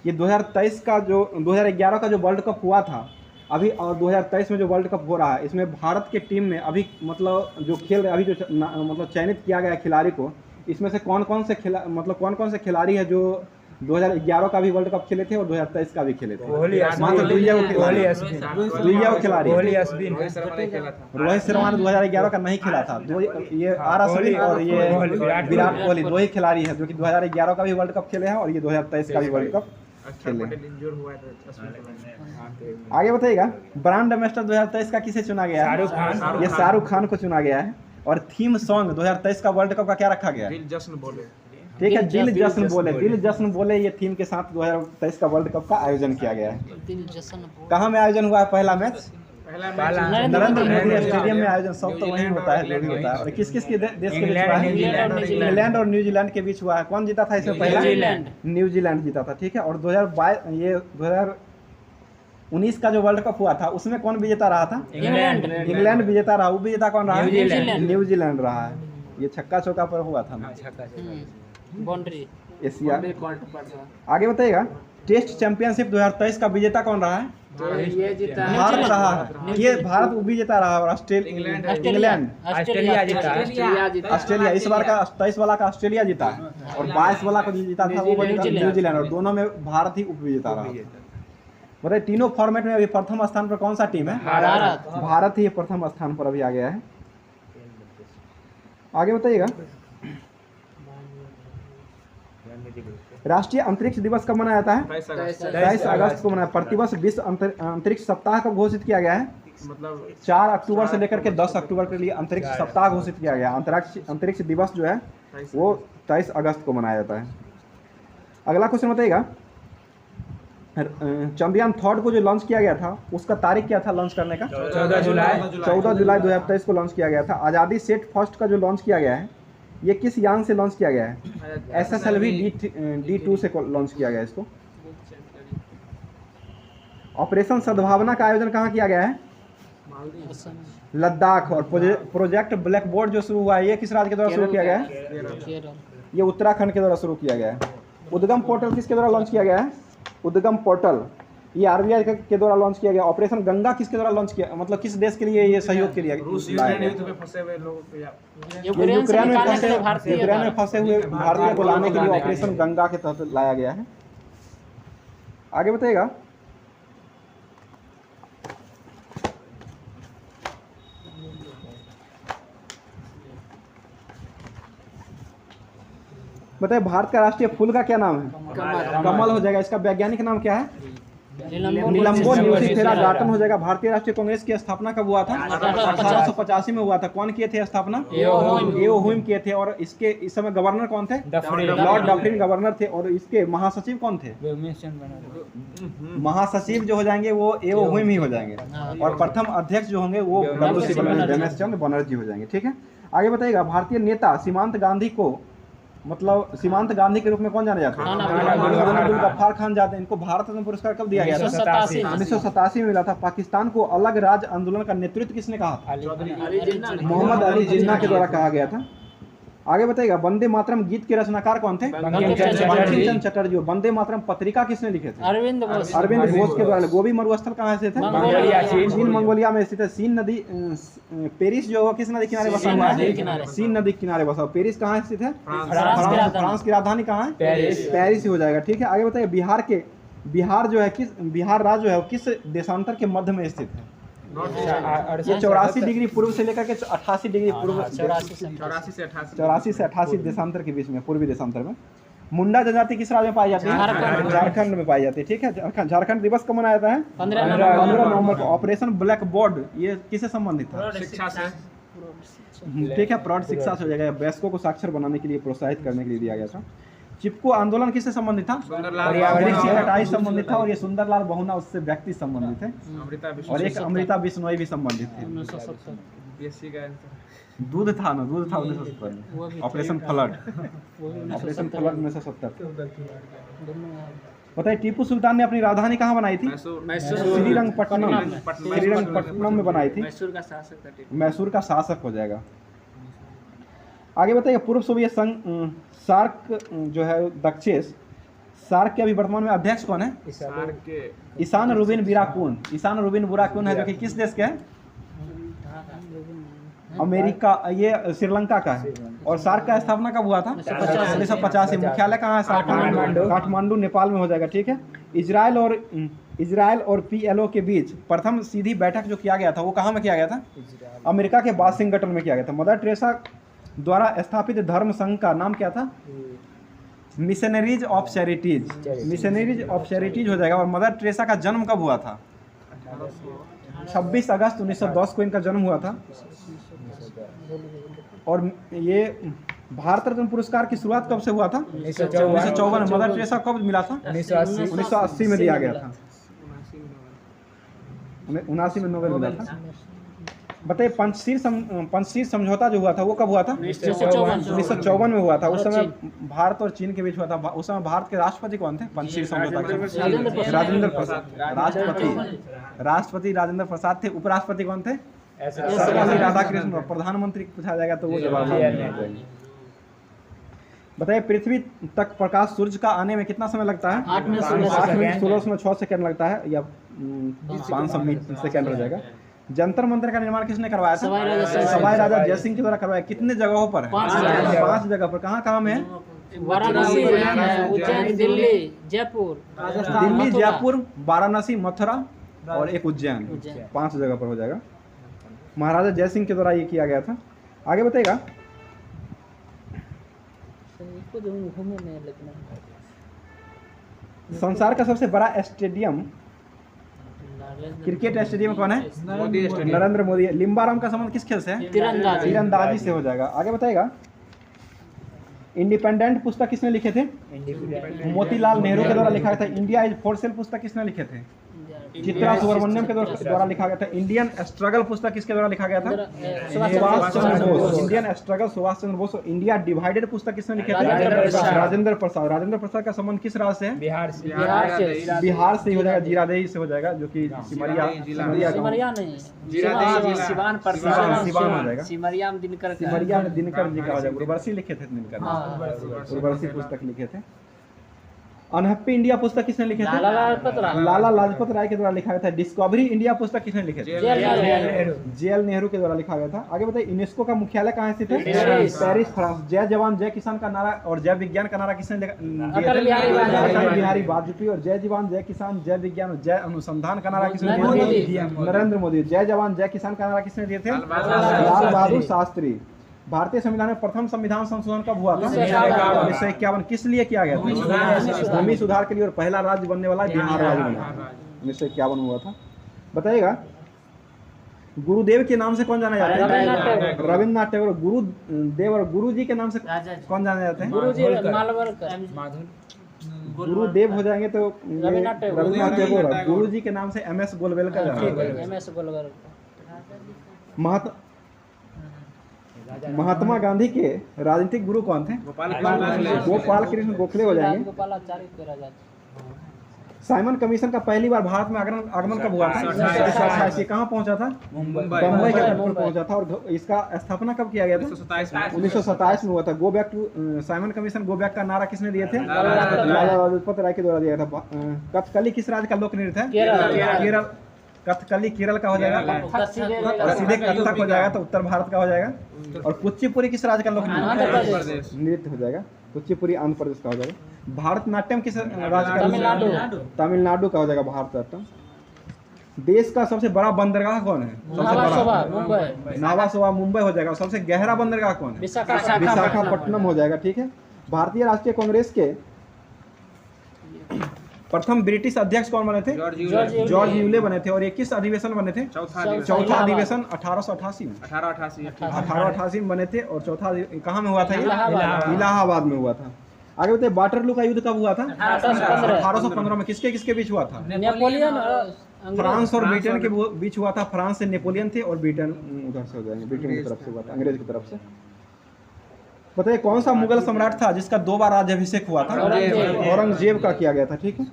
ये 2023 का जो 2011 का जो वर्ल्ड कप हुआ था अभी, और 2023 में जो वर्ल्ड कप हो रहा है, इसमें भारत के टीम में अभी मतलब जो खेल रहे, अभी जो मतलब चयनित किया गया है खिलाड़ी को, इसमें से कौन कौन से खिलाड़ी है जो 2011 का भी वर्ल्ड कप खेले थे और 2023 का भी खेले थे? मात्र दुइया वो खिलाड़ी। रोहित शर्मा ने 2011 का नहीं खेला था, ये आर अश्विन और ये विराट कोहली दो ही खिलाड़ी हैं जो कि 2011 का भी वर्ल्ड कप खेले हैं और ये 2023 का भी वर्ल्ड कप खेले हैं। आगे बताइएगा, ब्रांड एम्बेसडर 2023 का किसे चुना गया है? ये शाहरुख खान को चुना गया है। और थीम सॉन्ग 2023 का वर्ल्ड कप का क्या रखा गया है? ठीक है, दिल जश्न बोले ये थीम के साथ 2023 का वर्ल्ड कप का आयोजन किया गया है। कहाँ में आयोजन हुआ है पहला मैच? नरेंद्र मोदी स्टेडियम में आयोजन, सब तो वहीं होता है जो भी होता है। और किस किस के देश के बीच हुआ है? इंग्लैंड और न्यूजीलैंड के बीच हुआ है। कौन जीता था इसमें पहला? न्यूजीलैंड जीता था। ठीक है, और 2019 का जो वर्ल्ड कप हुआ था उसमें कौन विजेता रहा था? इंग्लैंड विजेता रहा। वो विजेता कौन रहा? न्यूजीलैंड रहा है। ये छक्का चौका पर हुआ था ना, बाउंड्री एशिया। आगे बताइएगा, टेस्ट चैंपियनशिप 2023 का विजेता कौन रहा है? ये जीता है भारत रहा है। ये भारत विजेता रहा और इंग्लैंड ऑस्ट्रेलिया इस बार का 27 वाला का ऑस्ट्रेलिया जीता है और 22 वाला को जीता था वो न्यूजीलैंड, और दोनों में भारत ही उप विजेता रहा। बताइए, तीनों फॉर्मेट में अभी प्रथम स्थान पर कौन सा टीम है? भारत ही प्रथम स्थान पर अभी आ गया है। आगे बताइएगा, राष्ट्रीय अंतरिक्ष दिवस कब मनाया जाता है? 23 अगस्त को मनाया। प्रतिवर्ष विश्व अंतरिक्ष सप्ताह कब घोषित किया गया है? मतलब 4 अक्टूबर से लेकर के 10 अक्टूबर के लिए अंतरिक्ष सप्ताह घोषित किया गया। अंतरिक्ष दिवस जो है वो 23 अगस्त को मनाया जाता है। अगला क्वेश्चन बताइएगा, चंद्रयान 3 को जो लॉन्च किया गया था उसका तारीख क्या था लॉन्च करने का? 14 जुलाई 2023 को लॉन्च किया गया था। आज़ादी सेट फर्स्ट का जो लॉन्च किया गया है ये किस यान से लॉन्च किया गया है? SSLV D2 से लॉन्च किया गया है इसको। ऑपरेशन सद्भावना का आयोजन कहाँ किया गया है? लद्दाख। और प्रोजेक्ट ब्लैक बोर्ड जो शुरू हुआ है ये किस राज्य के द्वारा शुरू किया गया है? ये उत्तराखंड के द्वारा शुरू किया गया है। उद्गम पोर्टल किसके द्वारा लॉन्च किया गया है? उद्गम पोर्टल ये RBI के द्वारा लॉन्च किया गया। ऑपरेशन गंगा किसके द्वारा लॉन्च किया, मतलब किस देश के लिए ये सहयोग के लिए? यूक्रेन में फंसे हुए भारतीय को लाने के लिए ऑपरेशन गंगा के तहत लाया गया है। आगे बताइएगा, बताइए भारत का राष्ट्रीय फूल का क्या नाम है? कमल हो जाएगा। इसका वैज्ञानिक नाम क्या है? निलंबो न्यूसीफेरा गार्टन हो जाएगा। भारतीय राष्ट्रीय कांग्रेस की स्थापना कब हुआ था? 1885 में हुआ था। कौन किए थे स्थापना? एओ हुइम किए थे। और इसके इस समय गवर्नर कौन थे? लॉर्ड डफरिन गवर्नर थे। और इसके महासचिव कौन थे? महासचिव जो हो जाएंगे वो एओ हुइम ही हो जाएंगे। और प्रथम अध्यक्ष जो होंगे वो रमेश चंद्र बनर्जी हो जाएंगे। ठीक है, आगे बताइएगा, भारतीय नेता सीमांत गांधी को मतलब सीमांत गांधी के रूप में कौन जाना जाता है? अब्दुल गफ्फार खान जाते हैं। इनको भारत रत्न पुरस्कार कब दिया गया था? 1987 में मिला था। पाकिस्तान को अलग राज्य आंदोलन का नेतृत्व किसने कहा था? मोहम्मद अली जिन्ना के द्वारा कहा गया था। आगे बताइएगा, वंदे मातरम गीत के रचनाकार कौन थे? बंकिम चंद्र चटर्जी। वंदे मातरम पत्रिका किसने लिखे थे? अरविंद घोष के द्वारा। गोबी मरुस्थल कहाँ स्थित है? चीन मंगोलिया में स्थित है। सीन नदी पेरिस जो किस नदी किनारे बसा हुआ है? सीन नदी किनारे बसा हुआ। पेरिस कहाँ स्थित है? फ्रांस की राजधानी कहाँ है? पेरिस हो जाएगा। ठीक है, आगे बताइए, बिहार जो है किस बिहार राज्य जो है किस देशांतर के मध्य में स्थित है? ये 84 डिग्री पूर्व से लेकर के 88 डिग्री पूर्व 84 से 88 देशांतर के बीच में, पूर्वी देशांतर में। मुंडा जनजाति किस राज्य में पाई जाती है? झारखंड में पाई जाती है। ठीक है, झारखंड दिवस कब मनाया जाता है? 15 नवंबर को। ऑपरेशन ब्लैक बोर्ड ये किससे संबंधित था? शिक्षा से। ठीक है, प्रौढ़ शिक्षा से हो जाएगा। वयस्कों को साक्षर बनाने के लिए प्रोत्साहित करने के लिए दिया गया था। चिपको आंदोलन किससे संबंधित था? पर्यावरण संबंधित था। और ये सुंदरलाल बहुना उससे व्यक्ति संबंधित है। और एक अमृता बिश्नोई भी संबंधित थे। दूध था 1970 में। Operation flood 1970। बताइए, टीपू सुल्तान ने अपनी राजधानी कहाँ बनाई थी? श्रीरंगपट्टनम में बनाई थी। मैसूर का शासक हो जाएगा। आगे बताइए, पूर्व सोवियत संघ सार्क जो है दक्षेश सार्क के अभी वर्तमान में अध्यक्ष कौन है? ईशान रुबिन बुराकून। ईशान रुबिन बुराकून है जो कि किस देश के हैं? अमेरिका, ये श्रीलंका का है। और सार्क का स्थापना कब हुआ था? 1950। मुख्यालय कहाँ है? काठमांडू नेपाल में हो जाएगा, ठीक है। इजराइल और PLO के बीच प्रथम सीधी बैठक जो किया गया था वो कहाँ में किया गया था? अमेरिका के वाशिंगटन में किया गया था। मदर टेरेसा द्वारा स्थापित धर्म संघ का नाम क्या था? Missionaries of charities. Missionaries of charities हो जाएगा। और मदर टेरेसा का जन्म कब हुआ था? 26 अगस्त 1910 को इनका जन्म हुआ था। और ये भारत रत्न पुरस्कार की शुरुआत कब से हुआ था? 1954 में। मदर टेरेसा कब मिला था? 1980 में दिया गया था। 79 में नोबेल मिला था। बताइए पंचशील समझौता जो हुआ था वो कब हुआ था? 1954 में हुआ था। उस समय भारत और चीन के बीच हुआ था। उस समय भारत के राष्ट्रपति कौन थे? पंचशील समझौता के राजेंद्र प्रसाद। राष्ट्रपति राजेंद्र प्रसाद थे। उपराष्ट्रपति कौन थे? सर्वपल्ली राधाकृष्ण। प्रधानमंत्री पूछा जाएगा तो वो जवाब बताइए पृथ्वी तक प्रकाश सूर्य का आने में कितना समय लगता है? 8 मिनट 16 सेकंड लगता है, या 500 सेकंड हो जाएगा। जंतर मंतर का निर्माण किसने करवाया था? सवाई राजा जयसिंह के द्वारा करवाया। कितने जगहों पर है? 5 जगह पर। कहाँ कहाँ में है? वाराणसी, उज्जैन, दिल्ली, जयपुर, दिल्ली, जयपुर, वाराणसी, मथुरा और एक उज्जैन। 5 जगह पर हो जाएगा। महाराजा जयसिंह के द्वारा ये किया गया था। आगे बताइएगा। संसार का सबसे बड़ा स्टेडियम, क्रिकेट स्टेडियम कौन है? नरेंद्र मोदी। लिम्बाराम का संबंध किस खेल से है? तीरंदाजी से हो जाएगा। आगे बताइएगा। इंडिपेंडेंट पुस्तक किसने लिखे थे? मोतीलाल नेहरू के द्वारा लिखा गया था। इंडिया इज फॉर सेल पुस्तक किसने लिखे थे? चित्रा सुब्रमण्यम के द्वारा लिखा गया था। इंडियन स्ट्रगल पुस्तक किसके द्वारा लिखा गया था? Subhash Chandra Bose. Indian struggle Subhash Chandra Bose. India divided पुस्तक किसने लिखे थे? राजेंद्र प्रसाद। राजेंद्र प्रसाद का संबंध किस राज्य से है? बिहार से ही हो जाएगा। जीरादेई से हो जाएगा, जो कि सिमरिया नहीं, सिवान हो जाएगा। सिमरिया दिनकर जी का हो जाएगा। उर्वशी लिखे थे दिनकर। उर्वशी पुस्तक लिखे थे। अनहप्पी इंडिया पुस्तक किसने लिखे थे? लाला लाजपत राय के द्वारा लिखा गया था। डिस्कवरी इंडिया पुस्तक किसने लिखे थे? JL नेहरू के द्वारा लिखा गया था। आगे बताइए यूनेस्को का मुख्यालय कहाँ स्थित है? Paris, France. जय जवान जय किसान का नारा और जय विज्ञान का नारा किसने दिया? अटल बिहारी वाजपेयी। और जय जवान जय किसान, जय विज्ञान और जय अनुसंधान का नारा किसने दिया? नरेंद्र मोदी। जय जवान जय किसान का नारा किसने दिए थे? लाल बहादुर शास्त्री। भारतीय संविधान में प्रथम संविधान संशोधन कब हुआ था? 1951। किस लिए किया गया था? भूमि सुधार के लिए। और पहला राज्य बनने वाला बिहार राज्य बना 1951 में हुआ था। बताइएगा गुरुदेव के नाम से कौन जाना जाता है? रविन्द्रनाथ टैगोर। गुरुदेव और गुरु जी के नाम से कौन जाने जाते हैं? गुरुदेव हो जाएंगे तो रविन्द्रनाथ टैगोर। गुरु जी के नाम से MS गोलवलकर। महात्मा गांधी के राजनीतिक गुरु कौन थे? गोपाल कृष्ण गोखले हो जाएंगे। साइमन कमीशन का पहली बार भारत में आगमन कब हुआ था? 1988। कहाँ पहुंचा था? बम्बई के तट पर पहुंचा था। और इसका स्थापना कब किया गया था? 1927 में हुआ था। Go back to Simon Commission, go back का नारा किसने दिए थे? लाला लाजपत राय के द्वारा दिया था। कथकली किस राज्य का लोक नृत्य है? केरल। कथकली केरल का हो जाएगा। सीधे कथक हो जाएगा तो उत्तर भारत का हो जाएगा। और कुचिपुड़ी किस राज्य का लोक नृत्य हो जाएगा? कुचिपुड़ी आंध्र प्रदेश का हो जाएगा। भारतनाट्यम किस राज्य का? तमिलनाडु का हो जाएगा भारतनाट्यम। देश का सबसे बड़ा बंदरगाह कौन है? नावासोवा मुंबई हो जाएगा। सबसे गहरा बंदरगाह कौन है? विशाखापट्टनम हो जाएगा। ठीक है। भारतीय राष्ट्रीय कांग्रेस के प्रथम ब्रिटिश अध्यक्ष कौन बने थे? जॉर्ज यूले बने थे। और ये किस अधिवेशन बने थे? चौथा अधिवेशन 1888 में बने थे। और चौथा कहाँ में हुआ था? इलाहाबाद में हुआ था। आगे बताइए वाटरलू का युद्ध कब हुआ था? 1815 में। किसके किसके बीच हुआ था? फ्रांस और ब्रिटेन के बीच हुआ था। फ्रांस से नेपोलियन थे और ब्रिटेन उधर से हो जाएंगे, ब्रिटेन की तरफ से हुआ था, अंग्रेज की तरफ से। बताइए कौन सा मुगल सम्राट था जिसका 2 बार राज्याभिषेक हुआ था? औरंगजेब का किया गया था। ठीक है।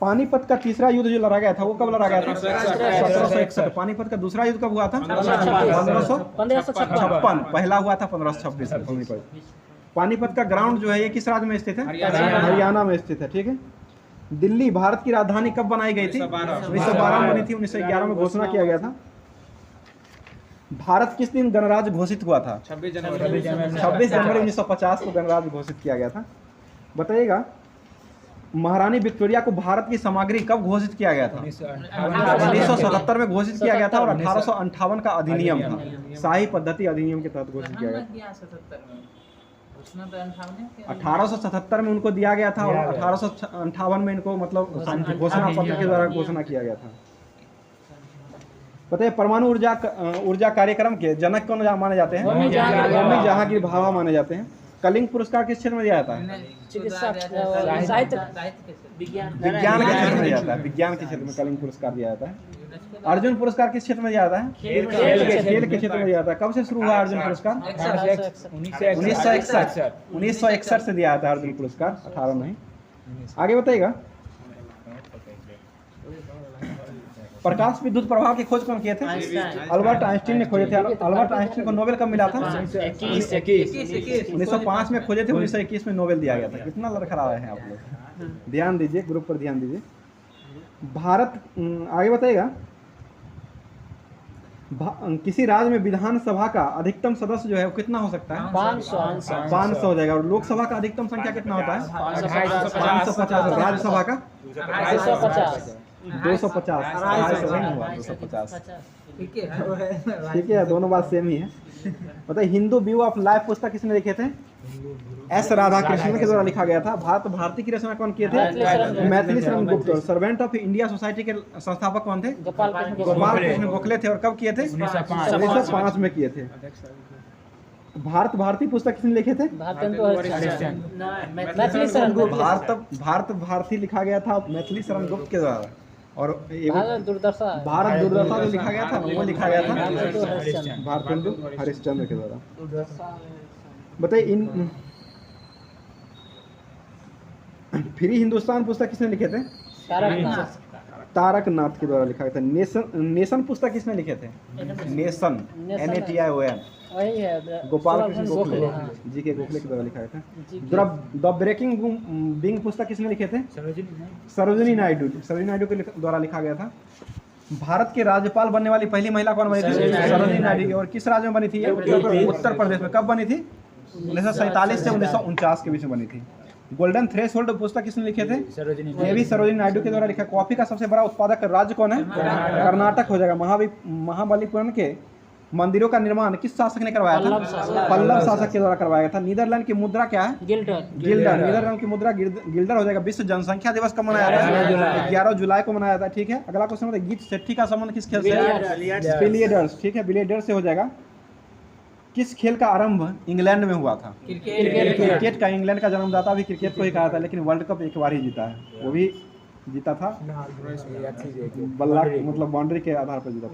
पानीपत का तीसरा युद्ध जो लड़ा गया था वो कब लड़ा गया था? 1761। पानीपत का दूसरा युद्ध कब हुआ था? 1556। पहला हुआ था 1526 में पानीपत। पानीपत का ग्राउंड जो है ये किस राज्य में स्थित है? हरियाणा में स्थित है। ठीक है। दिल्ली भारत की राजधानी कब बनाई गई थी? 1912 में बनी थी। 1911 में घोषणा किया गया था। भारत किस दिन गणराज्य घोषित हुआ था? 26 जनवरी 1950 को गणराज्य घोषित किया गया था। बताइएगा महारानी विक्टोरिया को भारत की सामग्री कब घोषित किया गया था? 1977 में घोषित किया गया था और 1858 का अधिनियम था, शाही पद्धति अधिनियम के तहत घोषित किया गया था। 1877 में उनको दिया गया था और 1858 में इनको मतलब घोषणा पत्र के द्वारा घोषणा किया गया था। बताइए परमाणु ऊर्जा कार्यक्रम के जनक कौन माने जाते हैं? होमी जहांगीर भाभा माने जाते हैं। कलिंग पुरस्कार किस क्षेत्र में दिया जाता है? चिकित्सा साहित्य विज्ञान के क्षेत्र में दिया जाता है। विज्ञान के क्षेत्र में कलिंग पुरस्कार दिया जाता है। अर्जुन पुरस्कार किस क्षेत्र में दिया जाता है? खेल के क्षेत्र में दिया जाता है। कब से शुरू हुआ अर्जुन पुरस्कार? 1961 से दिया जाता है अर्जुन पुरस्कार, 18 नहीं। आगे बताइएगा प्रकाश विद्युत प्रभाव की खोज कौन किए थे? अल्बर्ट आइंस्टीन ने खोजे थे। अल्बर्ट आइंस्टीन को नोबेल कब मिला था? 1905 में खोजे थे, 1921 में नोबेल दिया गया था। कितना लड़खड़ा रहे हैं आप लोग, ध्यान दीजिए, ग्रुप पर ध्यान दीजिए। भारत आगे बताइएगा किसी राज्य में विधानसभा का अधिकतम सदस्य जो है वो कितना हो सकता है? 500 हो जाएगा। और लोकसभा का अधिकतम संख्या कितना होता है? 550। राज्यसभा का 250। 250। ठीक है, दोनों बात सेम ही है। बताइए हिंदू व्यू ऑफ लाइफ पुस्तक किसने लिखे थे? एस राधाकृष्णन के द्वारा लिखा गया था। भारत भारती की रचना कौन किए थे? Maithili Sharan Gupt. Servant of India society के संस्थापक कौन थे? गोपाल कृष्ण गोखले थे। और कब किए थे? 1905 में किए थे। भारत भारती पुस्तक किसने लिखे थे? भारत भारती लिखा गया था मैथिली शरण गुप्त के द्वारा। और भारत दुर्दशा जो लिखा गया था वो लिखा गया था भारतेंदु हरिश्चंद्र के द्वारा। बताइए फ्री हिंदुस्तान पुस्तक किसने लिखे थे? तारकनाथ के द्वारा लिखा गया था। नेशन पुस्तक किसने लिखे थे? नेशन NATION गोपाल कृष्ण गोखले जी के गोखले के द्वारा लिखा गया था। द ब्रेकिंग बिंग पुस्तक किसने लिखे थे? सरोजिनी नायडू के द्वारा लिखा गया था। भारत के राज्यपाल बनने वाली पहली महिला कौन बनी थी? सरोजिनी नायडू। और किस राज्य में बनी थी? उत्तर प्रदेश में। कब बनी थी? 1947 से 1949 के बीच में बनी थी। गोल्डन थ्रेशोल्ड पुस्तक किसने लिखे थे? ये भी सरोजिनी नायडू के द्वारा लिखा। कॉफी का सबसे बड़ा उत्पादक राज्य कौन है? कर्नाटक हो जाएगा। महाबलीपुरम के मंदिरों का निर्माण किस शासक ने करवाया था? पल्लव शासक के द्वारा करवाया था। नीदरलैंड की मुद्रा क्या है? गिल्डर। नीदरलैंड की मुद्रा गिल्डर हो जाएगा। विश्व जनसंख्या दिवस कब मनाया जाता है? 11 जुलाई को मनाया जाता है। ठीक है, अगला क्वेश्चन है गीत सेट्टी का संबंध किस खेल से है? बिलियर्ड्स। ठीक है, बिलियर्ड्स से हो जाएगा। किस खेल का आरंभ इंग्लैंड में हुआ था? क्रिकेट का। इंग्लैंड का जन्मदाता भी क्रिकेट को ही कहा था, लेकिन वर्ल्ड कप एक बार ही जीता है, वो भी जीता था बल्ला मतलब बाउंड्री के आधार पर जीता था।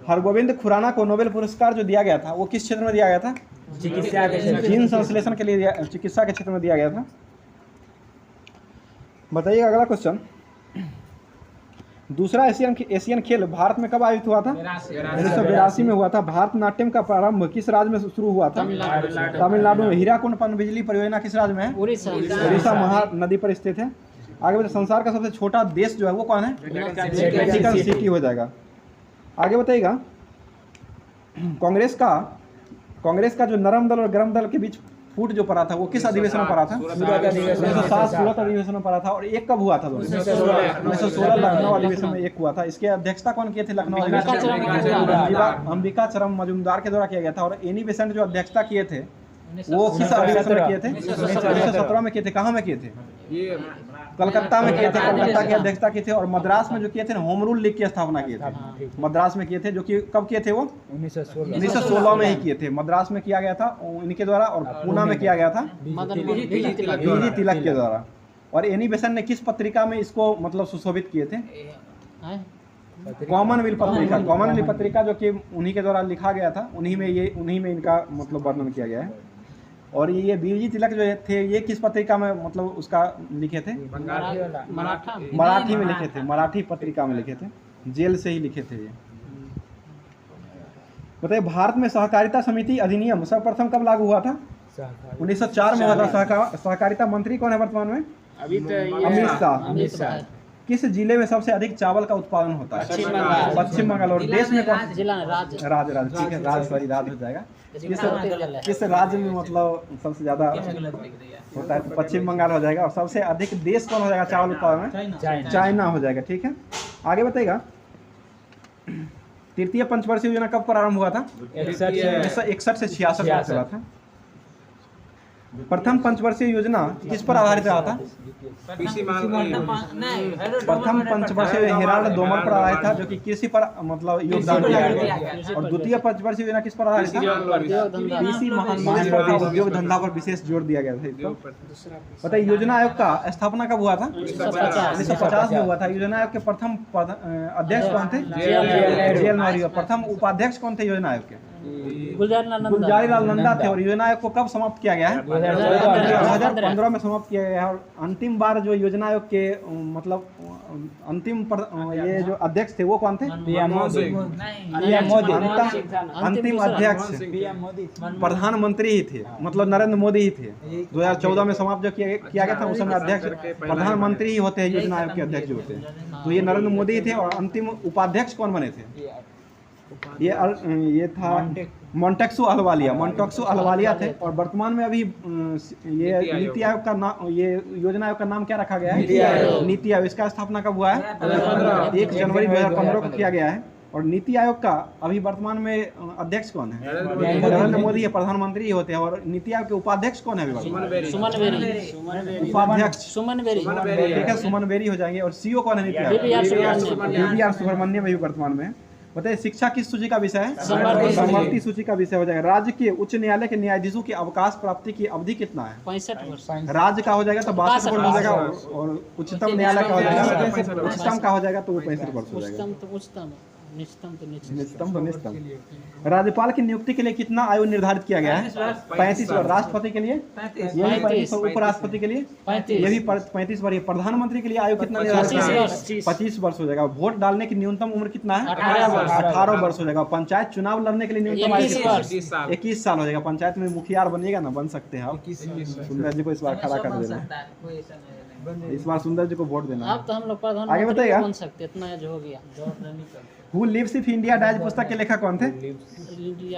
हरगोविंद खुराना को नोबेल पुरस्कार जो दिया गया था वो किस क्षेत्र में दिया गया था? जीन संश्लेषण के लिए चिकित्सा के क्षेत्र में दिया गया था। बताइए अगला क्वेश्चन। दूसरा एशियन खेल भारत में कब आयोजित हुआ था? 1982 में हुआ था। भारतनाट्यम का प्रारंभ किस राज्य में शुरू हुआ था? तमिलनाडु में। हीराकुंड पनबिजली परियोजना किस राज्य में है? उड़ीसा महानदी पर स्थित है। आगे बताइए संसार का सबसे छोटा देश जो है वो कौन है? वेटिकन सिटी हो जाएगा। आगे बताइएगा कांग्रेस का जो नरम दल और गरम दल के बीच फूट जो पड़ा था वो किस अधिवेशन में पड़ा था? 1907 अधिवेशन में पड़ा था। और एक कब हुआ था? 1916 लखनऊ अधिवेशन में एक हुआ था। इसके अध्यक्षता कौन किए थे लखनऊ अधिवेशन? अंबिका चरम मजूमदार के द्वारा किया गया था। और एनी बेसेंट जो अध्यक्षता किए थे वो किस अधिवेशन में किए थे? 1917 में किए थे। कहाँ में किए थे? कलकत्ता में किए थे। कलकत्ता की अध्यक्षता की थे। और मद्रास में जो किए थे होम रूल लीग की स्थापना किए थे। मद्रास में किए थे, जो कि कब किए थे? वो 1916 में ही किए थे। मद्रास में किया गया था इनके द्वारा। और पूना में किया गया था बीजी तिलक के द्वारा। और एनी बेसेंट ने किस पत्रिका में इसको मतलब सुशोभित किए थे? कॉमनवेल्थ पत्रिका। कॉमनवेल्थ पत्रिका जो कि उन्हीं के द्वारा लिखा गया था, उन्हीं में इनका मतलब वर्णन किया गया है। और ये बीजी तिलक जो थे ये किस पत्रिका में मतलब उसका लिखे थे? मराठी में लिखे थे। मराठी पत्रिका में लिखे थे। जेल से ही लिखे थे ये। बताइए भारत में सहकारिता समिति अधिनियम सर्वप्रथम कब लागू हुआ था? 1904 में हुआ था। सहकारिता मंत्री कौन है वर्तमान में? अभी तो ये अमित शाह। अमित शाह किस जिले में सबसे अधिक चावल का उत्पादन होता है? पश्चिम बंगाल। और देश में कौन? जिला राज्य राज्य ठीक है, राज्य सॉरी राज्य हो जाएगा। किस राज्य में मतलब सबसे ज्यादा होता है? तो पश्चिम बंगाल हो जाएगा। और सबसे अधिक देश कौन हो जाएगा चावल उत्पादन में? चाइना हो जाएगा। ठीक है, आगे बताइएगा। तृतीय पंचवर्षीय योजना कब प्रारंभ हुआ था? 1961 से 66 में चला था। प्रथम पंचवर्षीय योजना किस पर आधारित रहा था? प्रथम पंचवर्षीय हेराल्ड दोमर पर आधारित था, जो कि कृषि पर मतलब योगदान दिया गया। और द्वितीय पंचवर्षीय योजना किस पर आधारित था? कृषि महान उद्योग धंधा पर विशेष जोर दिया गया था। बताइए, योजना आयोग का स्थापना कब हुआ था? 1950 में हुआ था। योजना आयोग के प्रथम अध्यक्ष कौन थे? JL नेहरू। प्रथम उपाध्यक्ष कौन थे योजना आयोग के? गुलजारी लाल नंदा थे। और योजना आयोग को कब समाप्त किया गया है? 2015 में समाप्त किया गया है। और अंतिम बार जो योजना आयोग के मतलब अंतिम ये जो अध्यक्ष थे वो कौन थे? अंतिम अध्यक्ष प्रधानमंत्री ही थे, मतलब नरेंद्र मोदी ही थे। 2014 में समाप्त जो किया गया था उस समय अध्यक्ष प्रधानमंत्री ही होते हैं, योजना आयोग के अध्यक्ष जो होते हैं। तो ये नरेंद्र मोदी ही थे। और अंतिम उपाध्यक्ष कौन बने थे? ये था मोंटेक्सो अहलुवालिया थे। और वर्तमान में अभी ये नीति आयोग का नाम, ये योजना आयोग का नाम क्या रखा गया है? नीति आयोग। इसका स्थापना कब हुआ है? 1 जनवरी 2015 को किया गया है। और नीति आयोग का अभी वर्तमान में अध्यक्ष कौन है? नरेंद्र मोदी है, प्रधानमंत्री ही होते हैं। और नीति आयोग के उपाध्यक्ष कौन है अभी? उपाध्यक्ष सुमन बेरी। ठीक है, सुमन बेरी हो जाएंगे। और सीईओ कौन है नीति आयोग? BVR सुब्रमण्यम अभी वर्तमान में। बताइए, शिक्षा किस सूची का विषय है? समवर्ती सूची का विषय हो जाएगा। राज्य के उच्च न्यायालय के न्यायाधीशों की अवकाश प्राप्ति की अवधि कितना है? 65 वर्ष। राज्य का हो जाएगा तो 62 वर्ष हो जाएगा। और उच्चतम न्यायालय का हो जाएगा, उच्चतम का हो जाएगा तो वो 65 वर्ष हो जाएगा। निश्चितम। राज्यपाल की नियुक्ति के लिए कितना आयु निर्धारित किया गया है? 35 वर्ष। राष्ट्रपति के लिए यही 35 वर्ष। उपराष्ट्रपति के लिए यही 35 वर्ष। प्रधानमंत्री के लिए आयु कितना निर्धारित है? 25 वर्ष हो जाएगा। वोट डालने की न्यूनतम उम्र कितना है? 18 वर्ष हो जाएगा। पंचायत चुनाव लड़ने के लिए न्यूनतम आयु 21 साल हो जाएगा। पंचायत में मुखियार बनिएगा ना, बन सकते हैं आप। सुंदर जी को इस बार खड़ा कर देना, इस बार सुंदर जी को वोट देना। अब तो हम लोग प्रधानमंत्री आगे बताइएगा। बन सकते, इतना एज हो गया। Who lives if India dies पुस्तक के लेखक कौन थे?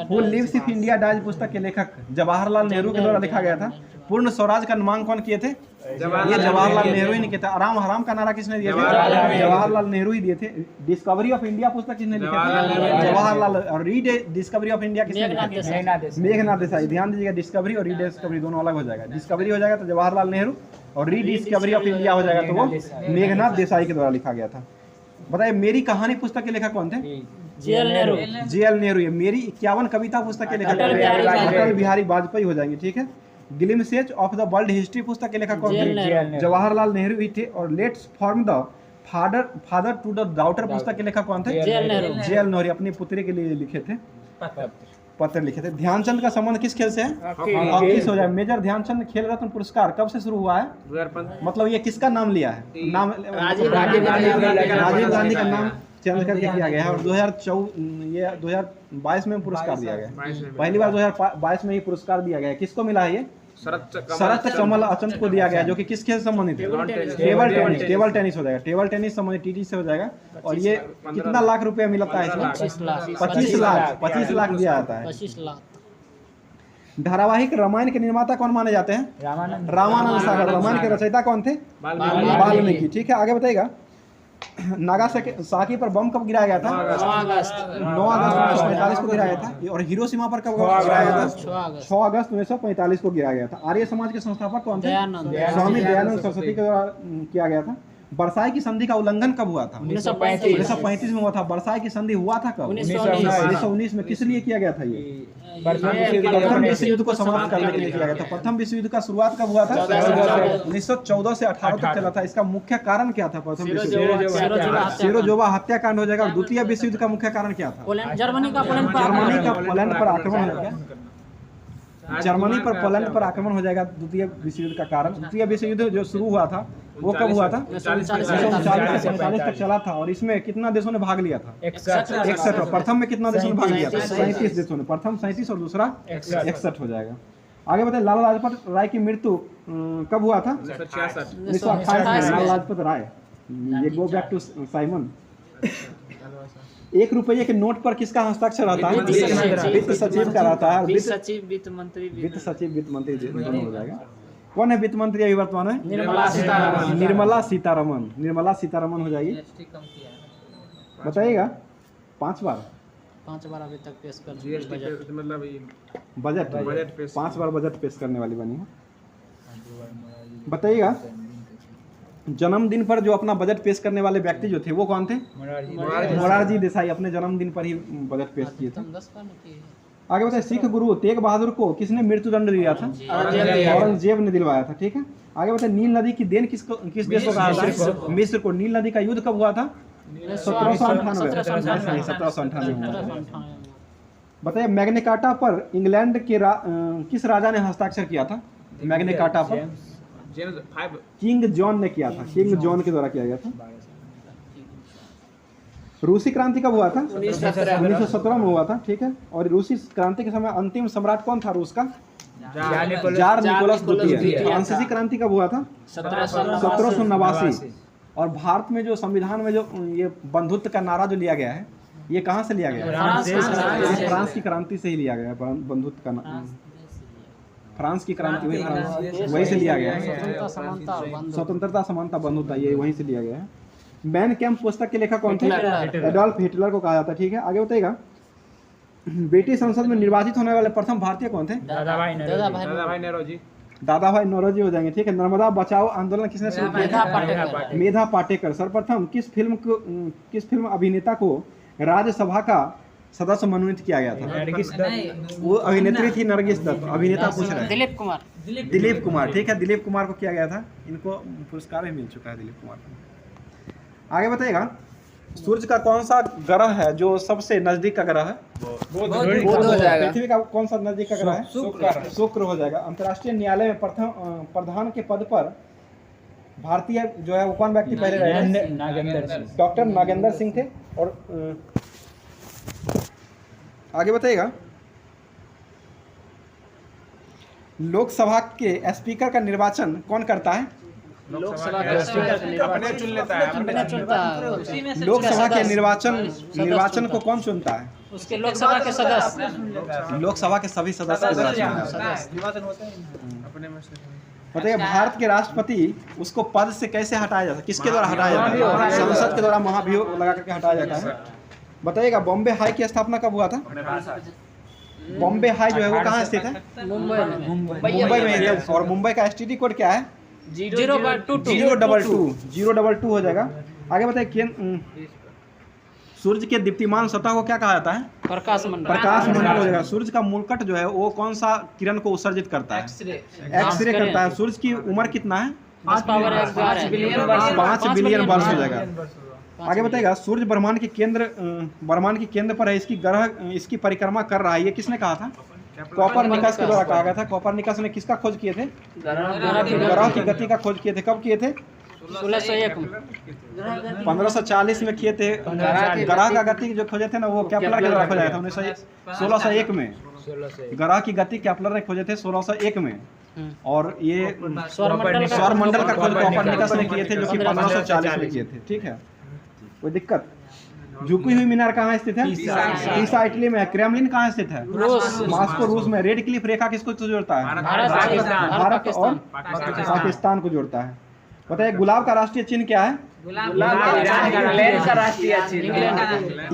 Who lives if India dies पुस्तक के लेखक जवाहरलाल नेहरू के द्वारा लिखा गया था। पूर्ण स्वराज का मांग कौन किए थे? ये जवाहरलाल नेहरू ही नहीं किए थे। आराम हराम का नारा किसने दिया था? जवाहरलाल नेहरू ही दिए थे। डिस्कवरी ऑफ इंडिया पुस्तक किसने लिखी थी? जवाहरलाल। और री डिस्कवरी ऑफ इंडिया किसने लिखी थी? मेघनाथ देसाई। ध्यान दीजिएगा, डिस्कवरी और री डिस्कवरी दोनों अलग हो जाएगा। डिस्कवरी हो जाएगा तो जवाहरलाल नेहरू, और री डिस्कवरी ऑफ इंडिया हो जाएगा तो वो मेघनाथ देसाई के द्वारा लिखा गया था। बताइए, मेरी कहानी पुस्तक के लेखक कौन थे? JL नेहरू। ये मेरी 51 कविता पुस्तक के लेखक अटल बिहारी वाजपेयी हो जाएंगे। ठीक है। Glimpses of the world history पुस्तक के लेखक कौन थे? जवाहरलाल नेहरू ही थे। और letters from the father to the daughter पुस्तक के लेखक कौन थे? JL नेहरू। अपनी पुत्री के लिए लिखे थे, पत्र लिखे थे। ध्यानचंद का संबंध किस खेल से है? हॉकी से हो जाए। मेजर ध्यानचंद खेल रत्न पुरस्कार कब से शुरू हुआ है? 2015। मतलब ये किसका नाम लिया है? नाम राजीव गांधी का नाम चेंज करके किया गया है। और 2022 में पुरस्कार दिया गया है। पहली बार 2022 में ही पुरस्कार दिया गया है। किसको मिला है ये? शरद कमल अचंत को दिया गया, जो कि किस खेल से संबंधित है? टेबल टेनिस हो जाएगा। टेबल टेनिस संबंधित TT से हो जाएगा। और ये कितना लाख रुपया मिलता है इसमें? 25 लाख दिया जाता है। 25 लाख। धारावाहिक रामायण के निर्माता कौन माने जाते हैं? रामानंद सागर। रामायण के रचयिता कौन थे? वाल्मीकि। ठीक है, आगे बताइएगा। नागासाकी पर बम कब गिराया गया था? 9 अगस्त 1945 को गिराया था। और हिरोशिमा पर कब गिराया गया था? 6 अगस्त 1945 को गिराया गया था। आर्य समाज के संस्थापक कौन थे? स्वामी दयानंद सरस्वती के द्वारा किया गया था। वर्साई की संधि का उल्लंघन कब हुआ था? 1935 में हुआ था। वर्साई की संधि हुआ था कब? 1919 में। किस लिए किया गया था ये? प्रथम विश्व युद्ध को समाप्त करने के लिए किया गया था। प्रथम विश्व युद्ध का शुरुआत कब हुआ था? 1914 से 18 तक चला था। इसका मुख्य कारण क्या था? प्रथम विश्व युद्ध सिरोजोवा हत्याकांड हो जाएगा। और द्वितीय विश्व युद्ध का मुख्य कारण क्या था? जर्मनी का पोलैंड पर आक्रमण हो जाएगा। जर्मनी पर पोलैंड पर आक्रमण हो जाएगा द्वितीय विश्व युद्ध का कारण। द्वितीय विश्व युद्ध जो शुरू हुआ था वो कब हुआ था? 1939 से 1945 तक चला था। और इसमें कितना देशों ने भाग लिया था? 61। प्रथम में कितना देशों ने भाग लिया था? 37 देशों ने। प्रथम 37 और दूसरा 61 हो जाएगा। आगे बताइए लाला लाजपत राय की मृत्यु कब हुआ था? 1928 में लाला लाजपत राय। ये गो बैक टू साइमन। 1 रुपये के नोट पर किसका हस्ताक्षर रहता है? वित्त सचिव का रहता है। वित्त सचिव, वित्त मंत्री, वित्त सचिव, वित्त मंत्री दोनों हो जाएगा। कौन है वित्त मंत्री अभी वर्तमान में? निर्मला सीतारमण। निर्मला सीतारमण। निर्मला सीतारमण हो जाएगी। बताइएगा 5 बार 5 बार अभी तक पेश कर जीएसटी बजट। मतलब बजट पेश 5 बार बजट पेश करने वाली बनी है। बताइएगा जन्मदिन पर जो अपना बजट पेश करने वाले व्यक्ति जो थे वो कौन थे? मोरारजी देसाई अपने जन्मदिन पर ही बजट पेश किए थे। तुम 10 बार नहीं किए। आगे बताइए सिख गुरु तेग बहादुर को किसने मृत्युदंड दिया था? औरंगजेब ने दिलवाया था। ठीक है। आगे बताइए नील नदी की देन किस देश को कहा था? मिस्र को। नील नदी का युद्ध कब हुआ था? 1798 में। बताइए मैग्ना कार्टा पर इंग्लैंड के किस राजा ने हस्ताक्षर किया था? मैग्ना कार्टा पर किंग जॉन ने किया था। किंग जॉन के द्वारा किया गया था। रूसी क्रांति कब हुआ था? 1917 में हुआ था। ठीक है। और रूसी क्रांति के समय अंतिम सम्राट कौन था रूस का? जार निकोलस द्वितीय। फ्रांसीसी क्रांति कब हुआ था? 1789। और भारत में जो संविधान में जो ये बंधुत्व का नारा जो लिया गया है ये कहाँ से लिया गया है? फ्रांस की क्रांति से ही लिया गया है। बंधुत्व का फ्रांस की क्रांति वहीं से लिया गया है। स्वतंत्रता समानता बंधुता ये वहीं से लिया गया है। मैन कैंप पुस्तक के लेखक कौन थे? एडोल्फ हिटलर को कहा जाता है। ठीक है। आगे बताइएगा ब्रिटिश संसद में निर्वाचित होने वाले प्रथम भारतीय कौन थे? दादाभाई नौरोजी। दादाभाई नौरोजी हो जाएंगे। ठीक है। नर्मदा बचाओ आंदोलन किसने शुरू किया? मेधा पाटेकर। सर्वप्रथम किस फिल्म अभिनेता को राज्यसभा का सदस्य मनोनीत किया गया था? वो अभिनेत्री थी नरगिस दत्त। अभिनेता पूछ रहे हैं दिलीप कुमार। दिलीप कुमार। ठीक है। दिलीप कुमार को किया गया था। इनको पुरस्कार भी मिल चुका है दिलीप कुमार को। आगे बताइएगा सूर्य का कौन सा ग्रह है जो सबसे नजदीक का ग्रह है? पृथ्वी का कौन सा नजदीक का ग्रह है? शुक्र हो जाएगा। अंतर्राष्ट्रीय न्यायालय में प्रधान के पद पर भारतीय जो है वो कौन व्यक्ति पहले रहे? डॉक्टर नागेंद्र सिंह थे। और आगे बताइएगा लोकसभा के स्पीकर का निर्वाचन कौन करता है? लोकसभा के स्पीकर अपने चुन लेता है। अपने चुनता है। लोकसभा के निर्वाचन को कौन चुनता है? उसके लोकसभा के सदस्य। लोकसभा के सभी सदस्य के द्वारा चुना जाता है। अपने में से बताइए भारत के राष्ट्रपति उसको पद से कैसे हटाया जाता है? किसके द्वारा हटाया जाता है? संसद के द्वारा महाभियोग लगा करके हटाया जाता है। बताइएगा बॉम्बे हाई की स्थापना कब हुआ था? बॉम्बे हाई जो है वो कहाँ स्थित है? मुंबई में है। और मुंबई का एसटीडी कोड क्या है? 022 हो जाएगा। आगे बताइए सूर्य के दीप्तिमान सतह को क्या कहा जाता है? प्रकाश मंडल। प्रकाश मंडल हो जाएगा। सूर्य का मूलकट जो है वो कौन सा किरण को उत्सर्जित करता है? एक्सरे करता है। सूर्य की उम्र कितना है? 5 बिलियन वर्ष हो जाएगा। आगे बताइएगा सूर्य ब्रह्मांड के केंद्र पर है। इसकी परिक्रमा कर रहा है। ये किसने कहा था? कोपरनिकस के द्वारा कहा गया था। कोपरनिकस ने किसका खोज किए थे? ग्रह की गति का खोज किए थे। कब किए थे? 1540 में किए थे। ग्रह का गति जो खोजे थे ना वो केपलर के द्वारा खोजा गया था 1601 में। ग्रह की गति केपलर ने खोजे थे 1601 में। और ये सौरमंडल का खोज कोपरनिकस ने किए थे जो कि 1540 में किए थे। ठीक है। कोई दिक्कत? झुकी हुई मीनार कहाँ स्थित है? पीसा इटली में है। क्रेमलिन कहाँ स्थित है? मॉस्को रूस में। रेड क्लिफ रेखा किसको जोड़ता है? भारत और पाकिस्तान को जोड़ता है। बताइए गुलाब का राष्ट्रीय चिन्ह क्या है?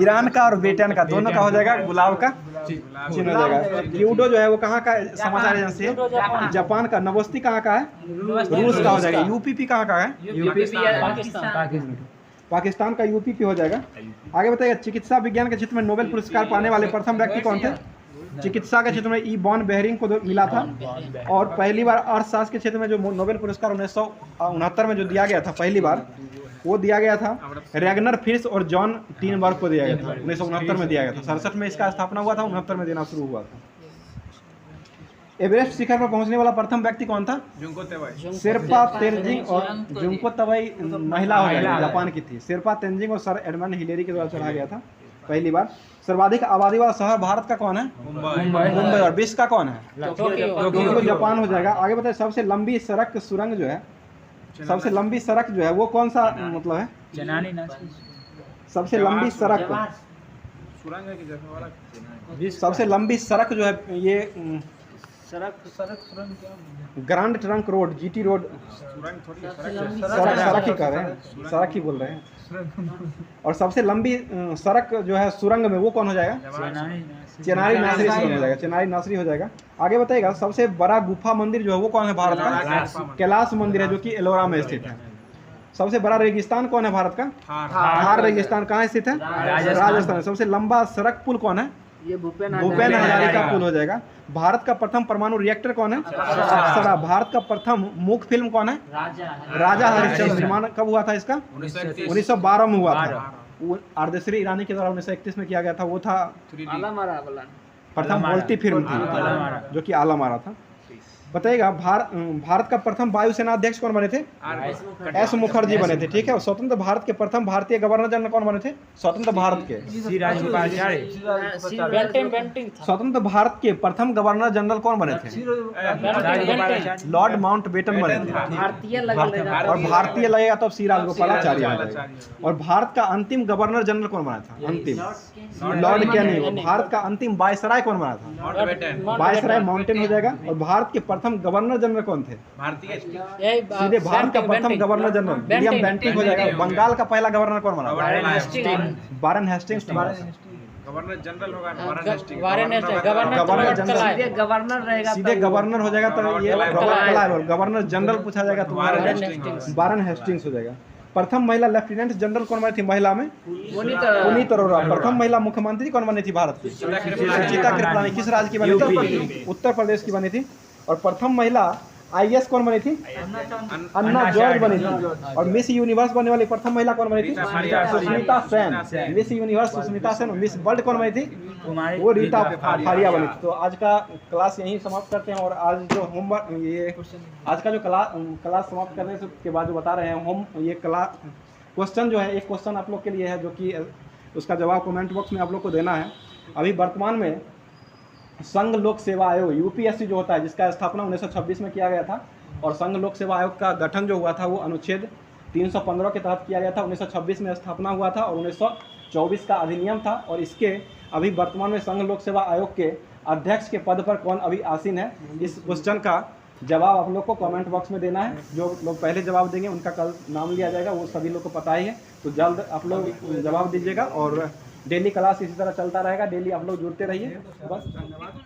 ईरान का और ब्रिटेन का दोनों का हो जाएगा गुलाब का चिन्ह हो जाएगा। क्यूडो जो है वो कहाँ का समाचार एजेंसी है? जापान का। नवोस्ती कहाँ का है? रूस का हो जाएगा। यूपीपी कहाँ का है? पाकिस्तान का यूपीपी हो जाएगा। आगे बताइए चिकित्सा विज्ञान के क्षेत्र में नोबेल पुरस्कार पाने वाले प्रथम व्यक्ति कौन थे? चिकित्सा के क्षेत्र में ई बॉन बेहरिंग को मिला था। और पहली बार अर्थशास्त्र के क्षेत्र में जो नोबेल पुरस्कार 1969 में जो दिया गया था पहली बार वो दिया गया था रैगनर फिश और जॉन टीनबर्ग को दिया गया था। 1969 में दिया गया था। 67 में इसका स्थापना हुआ था। 69 में देना शुरू हुआ था। एवरेस्ट शिखर पर पहुंचने वाला प्रथम व्यक्ति कौन था? शेरपा तेंजिंग और जुंको तबई महिला हो जाएगी। जापान की थी। शेरपा तेंजिंग और सर एडमंड हिलेरी के द्वारा चढ़ा गया था। पहली बार। सर्वाधिक आबादी वाला शहर भारत का कौन है? मुंबई। और विश्व का कौन है? टोक्यो। जापान हो जाएगा। आगे बताइए सबसे लंबी सड़क सुरंग जो है, सबसे लंबी सड़क जो है वो कौन सा मतलब है? सबसे लंबी सड़क, सुरंग है कि जैसे वाला सबसे लंबी सड़क जो है ये grand trunk road, GT road, सुरंग थोड़ी सड़क ही कर रहे हैं, सड़क ही बोल रहे हैं। और सबसे लंबी सड़क जो है सुरंग में वो कौन हो जाएगा? चेनारी नासरी सुरंग हो जाएगा, चेनारी नासरी हो जाएगा। आगे बताइएगा सबसे बड़ा गुफा मंदिर जो है वो कौन है भारत का? कैलाश मंदिर है जो कि एलोरा में स्थित है। सबसे बड़ा रेगिस्तान कौन है भारत का? थार रेगिस्तान कहाँ स्थित है? राजस्थान। सबसे लंबा सड़क पुल कौन है? ये भूपेन हजारिका पुल हो जाएगा। भारत का प्रथम परमाणु रिएक्टर कौन है? अप्सरा। भारत का प्रथम मूक फिल्म कौन है? राजा हरिश्चंद्र। निर्माण कब हुआ था इसका? 1912 में हुआ था। वो आर्देश्वरी ईरानी के द्वारा 1931 में किया गया था। वो था प्रथम बोलती फिल्म थी जो कि आला मारा था। बताइएगा भारत का प्रथम वायुसेना अध्यक्ष कौन बने थे? एस मुखर्जी बने थे। ठीक है। और स्वतंत्र भारत के प्रथम भारतीय गवर्नर जनरल कौन बने थे? स्वतंत्र भारत के स्वतंत्र भारत के प्रथम गवर्नर जनरल कौन बने थे? लॉर्ड माउंटबेटन बने थे। और भारतीय लगेगा तो सी राजगोपालाचार्य आ जाएगा। और भारत का अंतिम गवर्नर जनरल कौन बना था? अंतिम लॉर्ड कैनिंग। भारत का अंतिम वायसराय कौन बना था? वायसराय माउंटेन हो जाएगा। और भारत के प्रथम गवर्नर जनरल कौन थे? सीधे भारत का प्रथम गवर्नर जनरल विलियम बेंटिंक हो जाएगा। बंगाल का पहला गवर्नर कौन बना? Warren Hastings. गवर्नर जनरल होगा, गवर्नर रहेगा, सीधे गवर्नर हो जाएगा। तो ये गवर्नर जनरल पूछा जाएगा तो वारेन हेस्टिंग्स हो जाएगा। प्रथम महिला लेफ्टिनेंट जनरल कौन बनी थी महिला में? पुनीत अरोड़ा। प्रथम महिला मुख्यमंत्री कौन बनी थी भारत की? सुचिता कृपलानी। किस राज्य की बनी थी? उत्तर प्रदेश की बनी थी। और प्रथम महिला आईएएस कौन बनी थी? अन्ना जॉर्ज बनी थी। और मिस यूनिवर्स बनने वाली प्रथम महिला कौन बनी थी? Sushmita Sen. Miss universe Sushmita Sen. Miss world कौन बनी थी? वो रीता फारिया बनी थी। तो आज का क्लास यहीं समाप्त करते हैं। और आज जो होमवर्क ये आज का जो क्लास समाप्त करने के बाद जो बता रहे हैं हम ये क्लास क्वेश्चन जो है, एक क्वेश्चन आप लोग के लिए है जो कि उसका जवाब कमेंट बॉक्स में आप लोग को देना है। अभी वर्तमान में संघ लोक सेवा आयोग यूपीएससी जो होता है जिसका स्थापना 1926 में किया गया था। और संघ लोक सेवा आयोग का गठन जो हुआ था वो अनुच्छेद 315 के तहत किया गया था। 1926 में स्थापना हुआ था और 1924 का अधिनियम था। और इसके अभी वर्तमान में संघ लोक सेवा आयोग के अध्यक्ष के पद पर कौन अभी आसीन है? इस क्वेश्चन का जवाब आप लोग को कमेंट बॉक्स में देना है। जो लोग पहले जवाब देंगे उनका कल नाम लिया जाएगा, वो सभी लोग को पता ही है। तो जल्द आप लोग जवाब दीजिएगा। और डेली क्लास इसी तरह चलता रहेगा। डेली आप लोग जुड़ते रहिए। बस धन्यवाद।